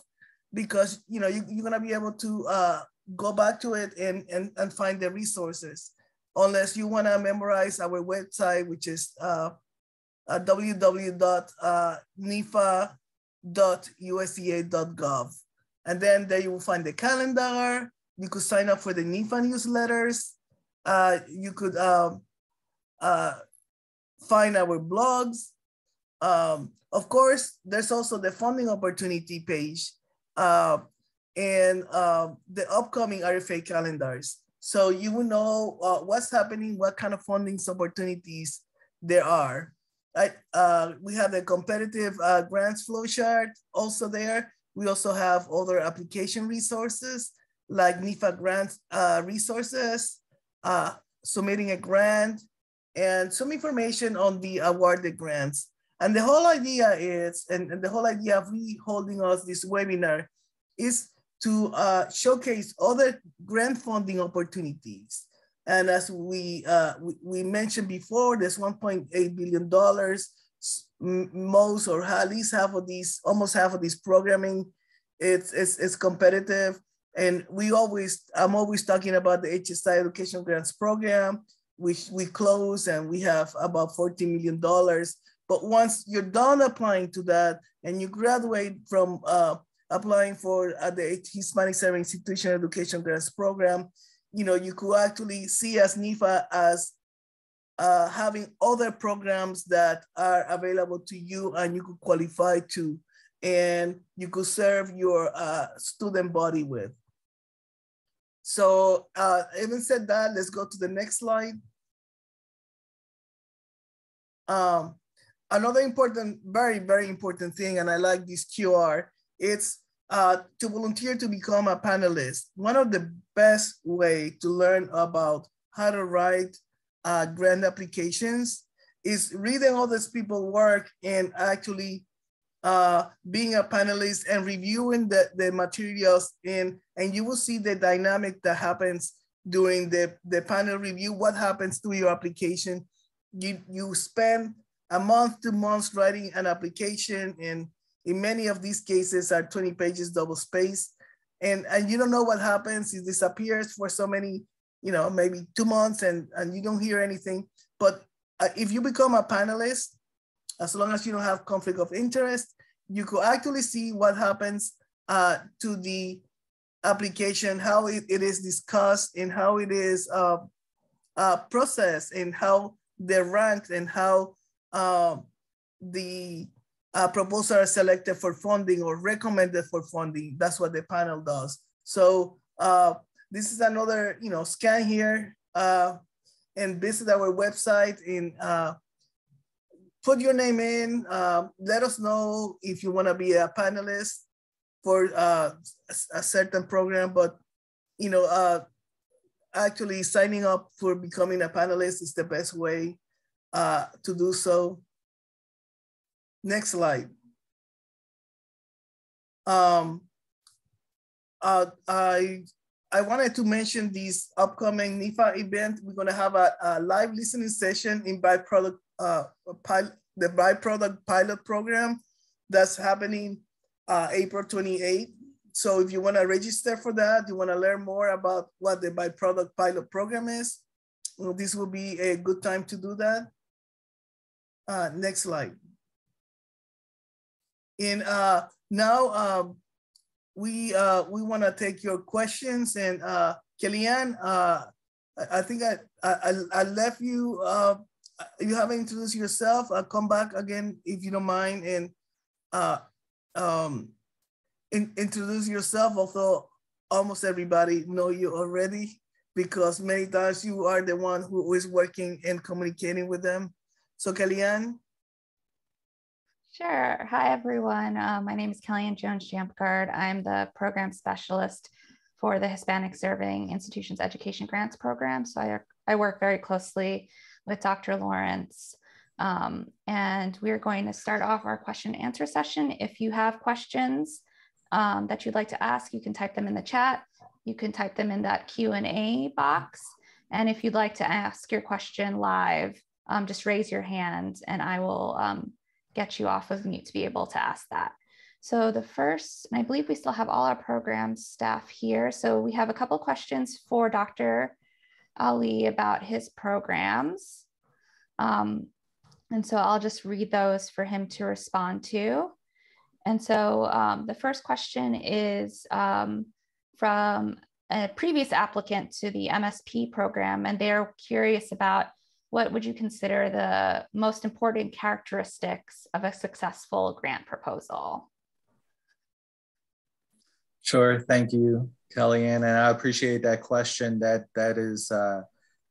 because you're gonna be able to go back to it and find the resources, unless you wanna memorize our website, which is www.nifa.usda.gov. And then there you will find the calendar. You could sign up for the NIFA newsletters. You could find our blogs. Of course, there's also the funding opportunity page. and the upcoming RFA calendars. So you will know what's happening, what kind of funding opportunities there are. We have the competitive grants flowchart also there. We also have other application resources like NIFA grants resources, submitting a grant, and some information on the awarded grants. And the whole idea is, and the whole idea of me holding us this webinar is to showcase other grant funding opportunities. And as we mentioned before, there's $1.8 billion. Most or at least half of these, almost half of this programming, it's competitive. And I'm always talking about the HSI Education Grants Program, which we close and we have about $14 million. But once you're done applying to that and you graduate from applying for the Hispanic Serving Institution Education Grants Program, you could actually see as NIFA as having other programs that are available to you and you could qualify to, and you could serve your student body with. So having said that, let's go to the next slide. Another important, very, very important thing, and I like this QR, it's to volunteer to become a panelist. One of the best way to learn about how to write grant applications is reading all these people's work and actually being a panelist and reviewing the materials and you will see the dynamic that happens during the panel review, what happens to your application. You spend a month, 2 months writing an application, and in many of these cases are 20 pages double spaced, and you don't know what happens. It disappears for so many, maybe 2 months and you don't hear anything. But if you become a panelist, as long as you don't have conflict of interest, you could actually see what happens to the application, how it is discussed and how it is processed and how they're ranked and how the proposals are selected for funding or recommended for funding. That's what the panel does. So this is another, scan here and visit our website and put your name in. Let us know if you want to be a panelist for a certain program, but actually signing up for becoming a panelist is the best way to do so. Next slide. I wanted to mention this upcoming NIFA event. We're gonna have a live listening session in the byproduct pilot program that's happening April 28th. So if you wanna register for that, you wanna learn more about what the byproduct pilot program is, this will be a good time to do that. Next slide. And now we want to take your questions. And Kellyann, I think I left you. You haven't introduced yourself. I'll come back again if you don't mind, and introduce yourself. Although almost everybody know you already, because many times you are the one who is working and communicating with them. So Kellyann. Sure. Hi, everyone. My name is Kellyann Jones-Jamtgaard. I'm the program specialist for the Hispanic Serving Institutions Education Grants Program. So I work very closely with Dr. Lawrence. And we're going to start off our question and answer session. If you have questions that you'd like to ask, you can type them in the chat. You can type them in that Q&A box. And if you'd like to ask your question live, just raise your hand and I will get you off of mute to be able to ask that. So the first, and I believe we still have all our program staff here. So we have a couple questions for Dr. Ali about his programs. And so I'll just read those for him to respond to. And so the first question is from a previous applicant to the MSP program, and they're curious about what would you consider the most important characteristics of a successful grant proposal? Sure, thank you, Kellyann, and I appreciate that question. That is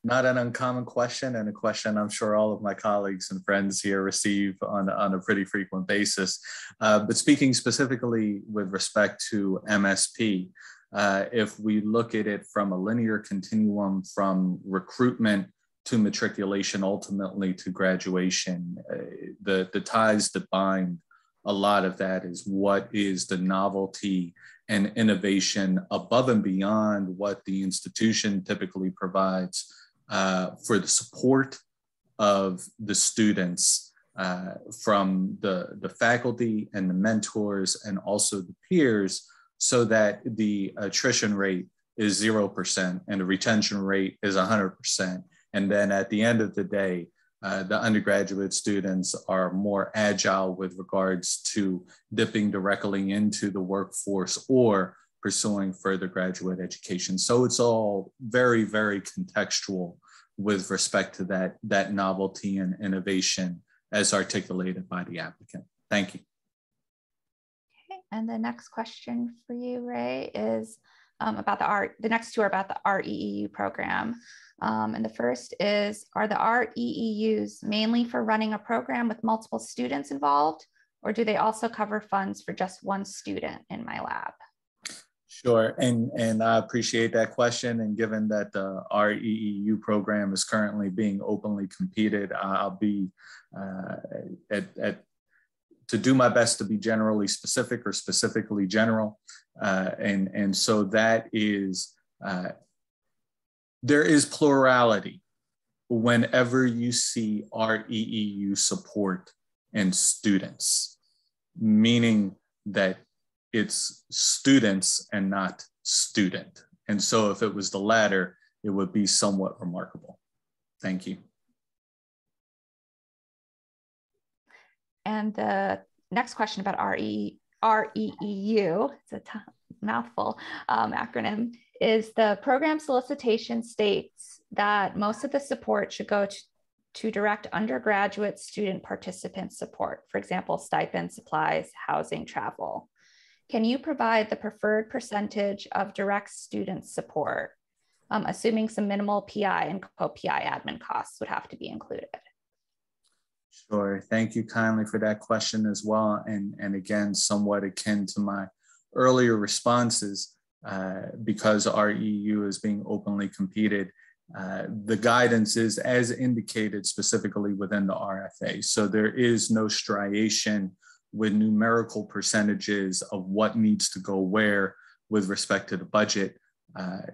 not an uncommon question, and a question I'm sure all of my colleagues and friends here receive on a pretty frequent basis. But speaking specifically with respect to MSP, if we look at it from a linear continuum from recruitment to matriculation, ultimately to graduation, the ties that bind a lot of that is what is the novelty and innovation above and beyond what the institution typically provides for the support of the students from the faculty and the mentors and also the peers, so that the attrition rate is 0% and the retention rate is 100%. And then at the end of the day, the undergraduate students are more agile with regards to dipping directly into the workforce or pursuing further graduate education. So it's all very, very contextual with respect to that novelty and innovation as articulated by the applicant. Thank you. Okay, and the next question for you, Ray, is about the next two are about the REEU program. And the first is, are the REEUs mainly for running a program with multiple students involved, or do they also cover funds for just one student in my lab? Sure, and I appreciate that question. And given that the REEU program is currently being openly competed, I'll be to do my best to be generally specific or specifically general. And so that is, there is plurality whenever you see REEU support in students, meaning that it's students and not student. And so if it was the latter, it would be somewhat remarkable. Thank you. And the next question about REEU, it's a mouthful acronym, is the program solicitation states that most of the support should go to direct undergraduate student participant support, for example, stipends, supplies, housing, travel. Can you provide the preferred percentage of direct student support, assuming some minimal PI and co-PI admin costs would have to be included? Sure, thank you kindly for that question as well. And again, somewhat akin to my earlier responses, because REEU is being openly competed, the guidance is as indicated specifically within the RFA. So there is no striation with numerical percentages of what needs to go where with respect to the budget.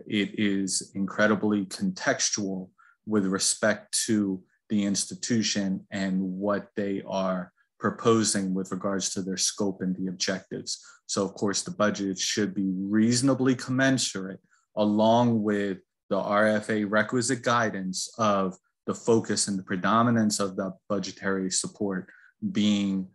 It is incredibly contextual with respect to the institution and what they are proposing with regards to their scope and the objectives. So of course the budget should be reasonably commensurate along with the RFA requisite guidance of the focus and the predominance of the budgetary support being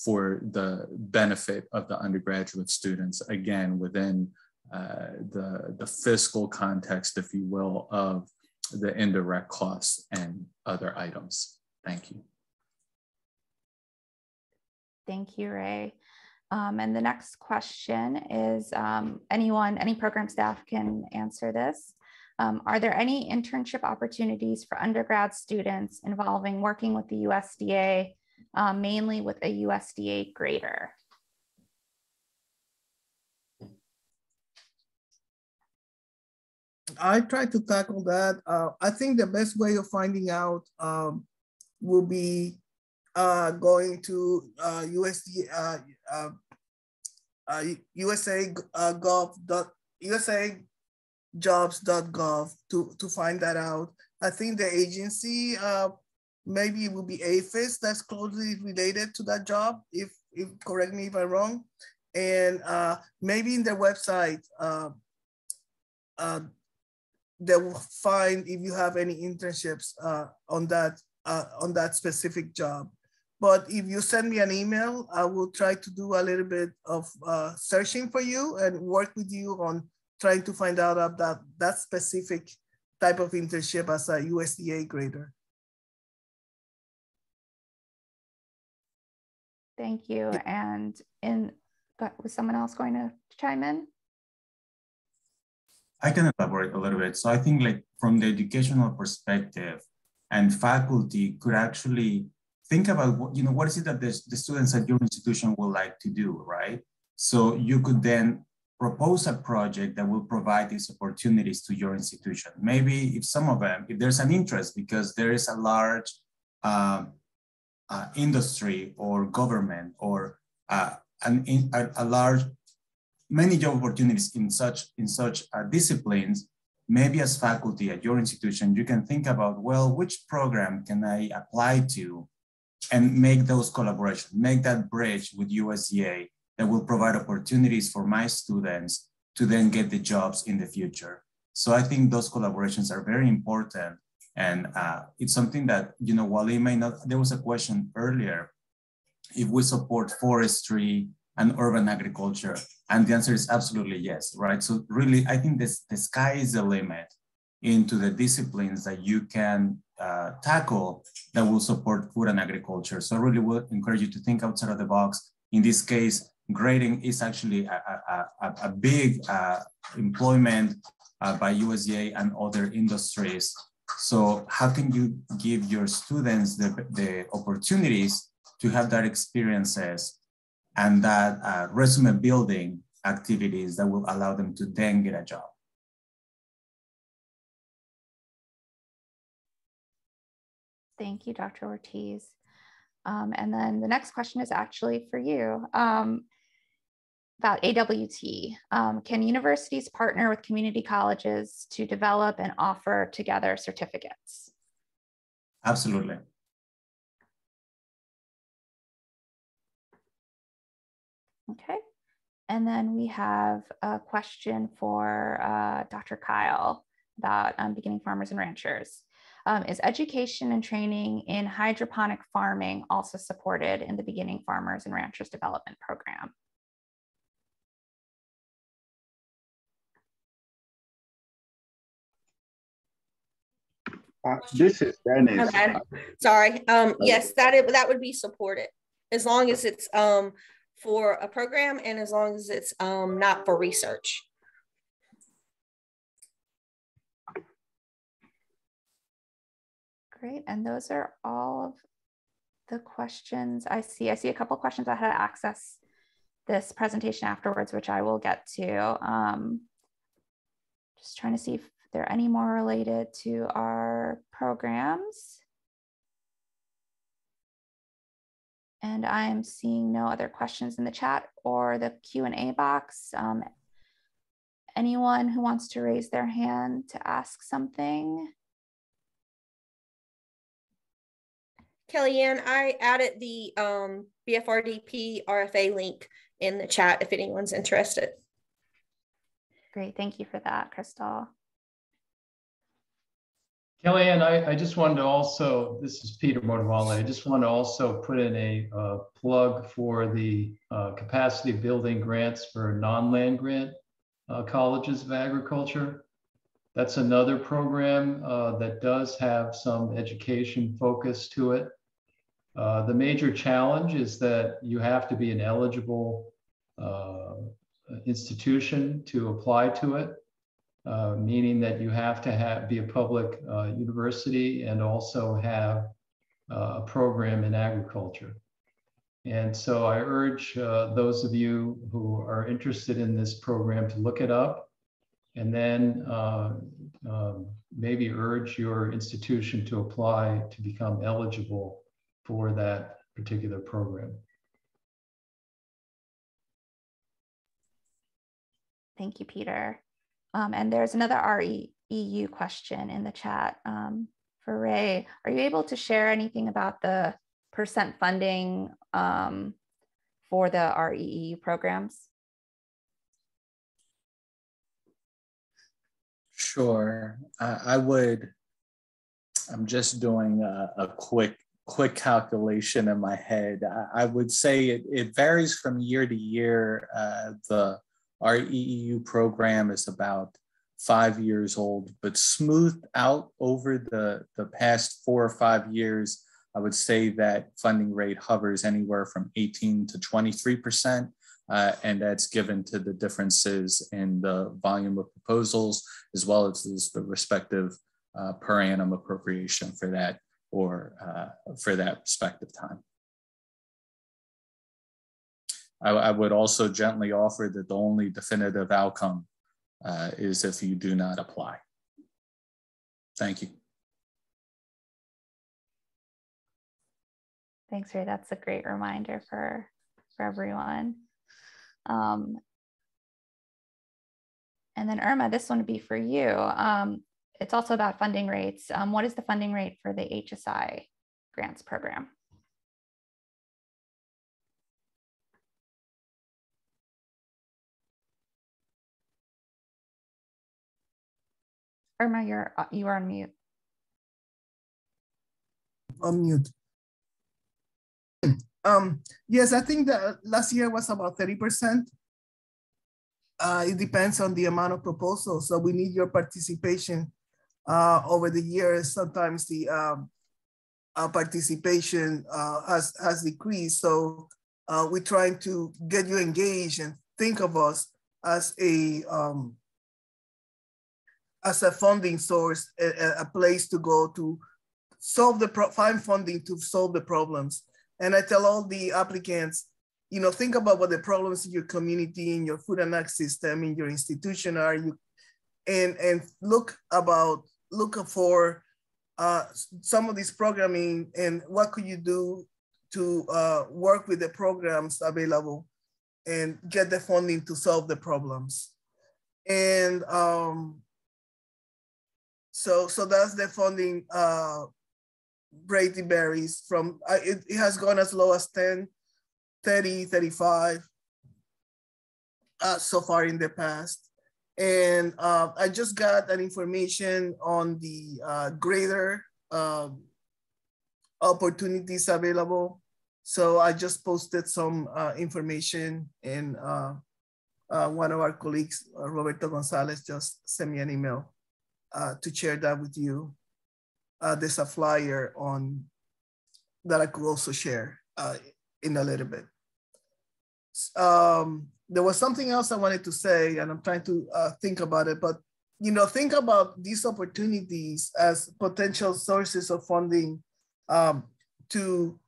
for the benefit of the undergraduate students, again, within the fiscal context, if you will, of the indirect costs and other items. Thank you. Thank you, Ray. And the next question is, any program staff can answer this. Are there any internship opportunities for undergrad students involving working with the USDA, mainly with a USDA grader? I tried to tackle that. I think the best way of finding out will be going to USAjobs.gov to find that out. I think the agency, maybe it will be APHIS that's closely related to that job, if correct me if I'm wrong. And maybe in their website, they will find if you have any internships on that specific job. But if you send me an email, I will try to do a little bit of searching for you and work with you on trying to find out about that specific type of internship as a USDA grader. Thank you. And in Was someone else going to chime in? I can elaborate a little bit. So I think like from the educational perspective, and faculty could actually think about what, what is it that the students at your institution would like to do, right? So you could then propose a project that will provide these opportunities to your institution. Maybe if some of them, if there's an interest because there is a large industry or government or a large, many job opportunities in such disciplines, maybe as faculty at your institution, you can think about, well, which program can I apply to and make those collaborations, make that bridge with USDA that will provide opportunities for my students to then get the jobs in the future. So I think those collaborations are very important. And it's something that, while it may not, there was a question earlier, if we support forestry and urban agriculture, and the answer is absolutely yes, right? So really, I think the sky is the limit into the disciplines that you can tackle that will support food and agriculture. So I really would encourage you to think outside of the box. In this case, grading is actually a big employment by USDA and other industries. So how can you give your students the opportunities to have that experiences and that resume building activities that will allow them to then get a job? Thank you, Dr. Ortiz. And then the next question is actually for you about AWT. Can universities partner with community colleges to develop and offer together certificates? Absolutely. Okay. And then we have a question for Dr. Kyle about beginning farmers and ranchers. Is education and training in hydroponic farming also supported in the Beginning Farmers and Ranchers Development Program? This is Dennis. Sorry. Yes, that would be supported as long as it's for a program and as long as it's not for research. Great, and those are all of the questions I see. I see a couple of questions on how to access this presentation afterwards, which I will get to. Just trying to see if there are any more related to our programs. And I'm seeing no other questions in the chat or the Q&A box. Anyone who wants to raise their hand to ask something? Kellyann, I added the BFRDP RFA link in the chat if anyone's interested. Great, thank you for that, Crystal. Kellyann, I just wanted to also, this is Peter Motivale, I just want to also put in a plug for the capacity building grants for non-land grant colleges of agriculture. That's another program that does have some education focus to it. The major challenge is that you have to be an eligible institution to apply to it, meaning that you have to be a public university and also have a program in agriculture. And so I urge those of you who are interested in this program to look it up and then maybe urge your institution to apply to become eligible for that particular program. Thank you, Peter. And there's another REEU question in the chat for Ray. Are you able to share anything about the percent funding for the REEU programs? Sure, I'm just doing a quick calculation in my head. I would say it varies from year to year. The REEU program is about 5 years old, but smoothed out over the past 4 or 5 years, I would say that funding rate hovers anywhere from 18 to 23%. and that's given to the differences in the volume of proposals, as well as the respective per annum appropriation for that, or for that respective time. I would also gently offer that the only definitive outcome is if you do not apply. Thank you. Thanks, Ray. That's a great reminder for everyone. And then Irma, this one would be for you. It's also about funding rates. What is the funding rate for the HSI grants program? Irma, you are on mute. On mute. Yes, I think that last year was about 30%. It depends on the amount of proposals. So we need your participation over the years. Sometimes the participation has decreased. So we're trying to get you engaged and think of us as a funding source, a place to go to solve find funding to solve the problems. And I tell all the applicants, you know, think about what the problems in your community, in your food and ag system, in your institution are, and look for some of this programming and what could you do to work with the programs available and get the funding to solve the problems. And so that's the funding rate. It varies from, it has gone as low as 10, 30, 35 so far in the past. And I just got an information on the greater opportunities available. So I just posted some information, and one of our colleagues, Roberto Gonzalez, just sent me an email to share that with you. There's a flyer on that I could also share in a little bit. There was something else I wanted to say, and I'm trying to think about it, but you know, think about these opportunities as potential sources of funding to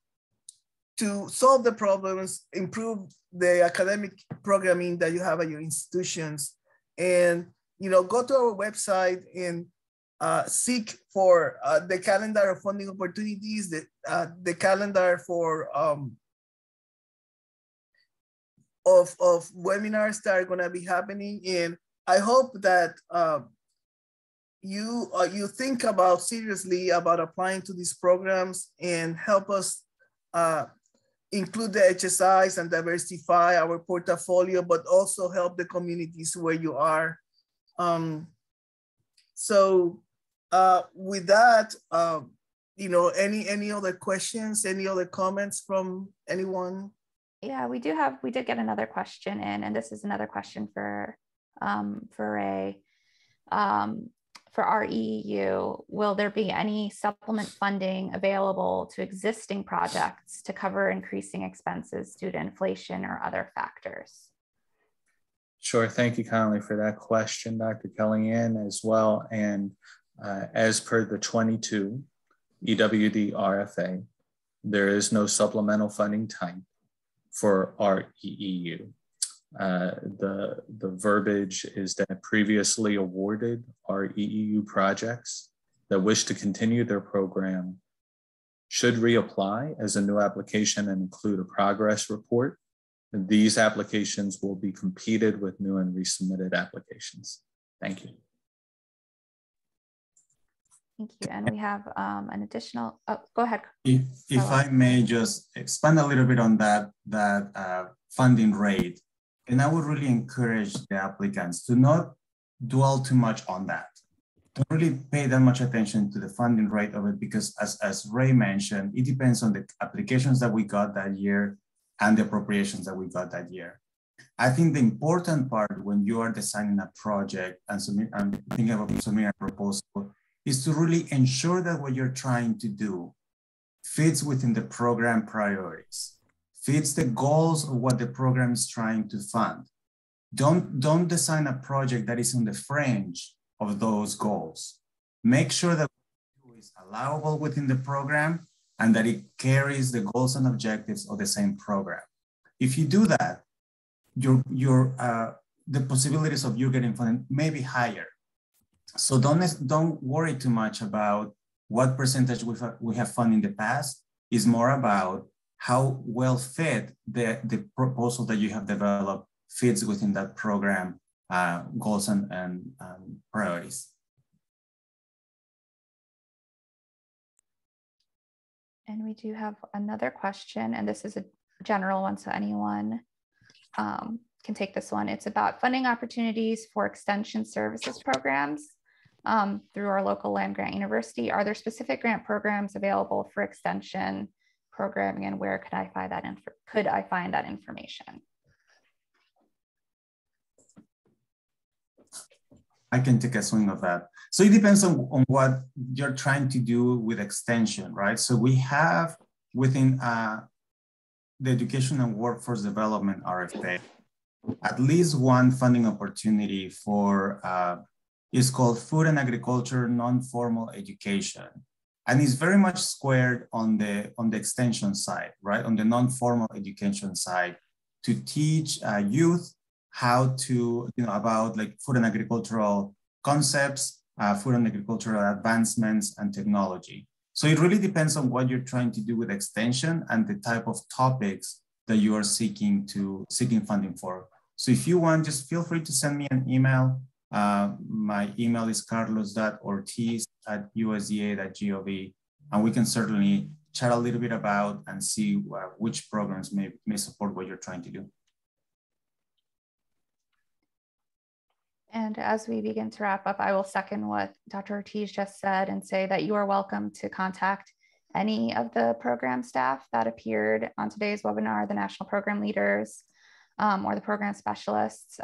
solve the problems, improve the academic programming that you have at your institutions, and you know, go to our website and seek for the calendar of funding opportunities, the calendar for of webinars that are going to be happening. And I hope that you think about seriously about applying to these programs and help us include the HSIs and diversify our portfolio, but also help the communities where you are. So with that, you know, any other questions, any other comments from anyone? Yeah, we did get another question in, and this is another question for Ray. For our EEU, will there be any supplement funding available to existing projects to cover increasing expenses due to inflation or other factors? Sure, thank you kindly for that question, Dr. Kellyann, as well. And as per the 22 EWD RFA, there is no supplemental funding type for our EEU. The verbiage is that previously awarded our EEU projects that wish to continue their program should reapply as a new application and include a progress report. And these applications will be competed with new and resubmitted applications. Thank you. Thank you. And we have an additional, go ahead. If I may just expand a little bit on that funding rate, and I would really encourage the applicants to not dwell too much on that. Don't really pay that much attention to the funding rate of it, because as Ray mentioned, it depends on the applications that we got that year and the appropriations that we got that year. I think the important part when you are designing a project and thinking about submitting a proposal is to really ensure that what you're trying to do fits within the program priorities, fits the goals of what the program is trying to fund. Don't design a project that is on the fringe of those goals. Make sure that what is allowable within the program and that it carries the goals and objectives of the same program. If you do that, the possibilities of you getting funding may be higher. So don't worry too much about what percentage we have funded in the past. It's more about how well fit the proposal that you have developed fits within that program goals and priorities. And we do have another question, and this is a general one, so anyone can take this one. It's about funding opportunities for extension services programs through our local land-grant university. Are there specific grant programs available for extension programming, and where could I find that information? I can take a swing of that. So it depends on what you're trying to do with extension, right? So we have within the Education and Workforce Development RFP, at least one funding opportunity for, is called Food and Agriculture Non-Formal Education. And it's very much squared on the extension side, right? On the non-formal education side, to teach youth how to, about like food and agricultural concepts, food and agricultural advancements and technology. So it really depends on what you're trying to do with extension and the type of topics that you are seeking funding for. So if you want, just feel free to send me an email. My email is carlos.ortiz@usda.gov, and we can certainly chat a little bit about and see which programs may support what you're trying to do. And as we begin to wrap up, I will second what Dr. Ortiz just said and say that you are welcome to contact any of the program staff that appeared on today's webinar, the national program leaders or the program specialists,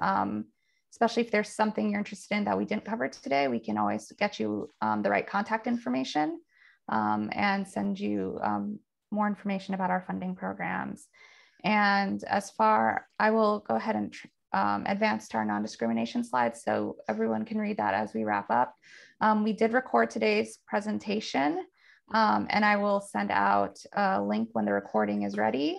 especially if there's something you're interested in that we didn't cover today. We can always get you the right contact information and send you more information about our funding programs. And I will go ahead and advance to our non-discrimination slides so everyone can read that as we wrap up. We did record today's presentation and I will send out a link when the recording is ready,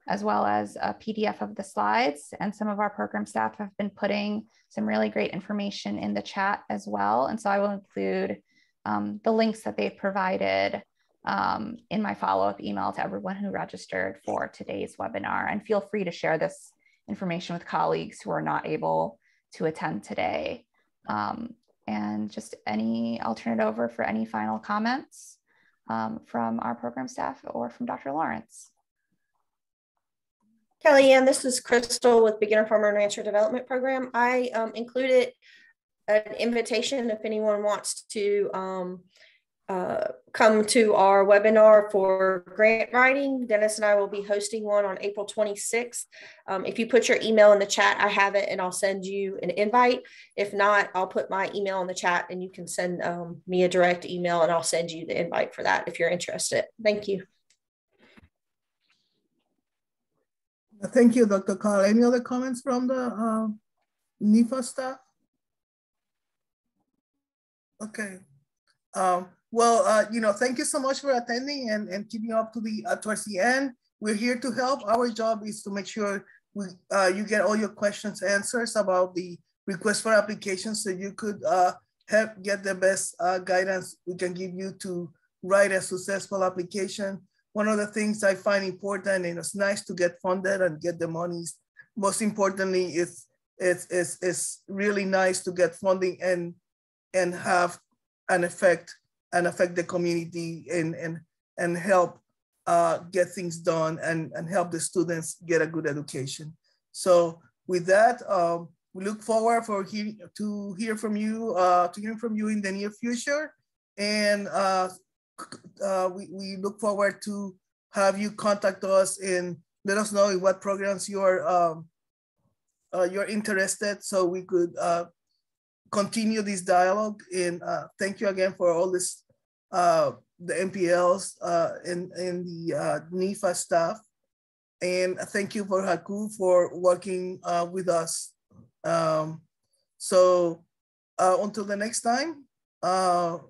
as well as a PDF of the slides. And some of our program staff have been putting some really great information in the chat as well. And so I will include the links that they've provided in my follow-up email to everyone who registered for today's webinar. And feel free to share this information with colleagues who are not able to attend today. And I'll turn it over for any final comments from our program staff or from Dr. Lawrence. Kellyann, this is Crystal with Beginner Farmer and Rancher Development Program. I included an invitation if anyone wants to come to our webinar for grant writing. Dennis and I will be hosting one on April 26th. If you put your email in the chat, I have it and I'll send you an invite. If not, I'll put my email in the chat and you can send me a direct email and I'll send you the invite for that if you're interested. Thank you. Thank you, Dr. Carl. Any other comments from the NIFA staff? Okay. Thank you so much for attending and keeping up to towards the end. We're here to help. Our job is to make sure you get all your questions answers about the request for applications, so you could help get the best guidance we can give you to write a successful application. One of the things I find important, and it's nice to get funded and get the monies. Most importantly, it's really nice to get funding and have an effect the community and help get things done and help the students get a good education. So with that, we look forward to hear from you in the near future, and we look forward to have you contact us and let us know in what programs you're interested, so we could continue this dialogue. And thank you again for all this, the MPLs and the NIFA staff. And thank you for Haku for working with us. So until the next time, have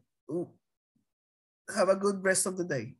a good rest of the day.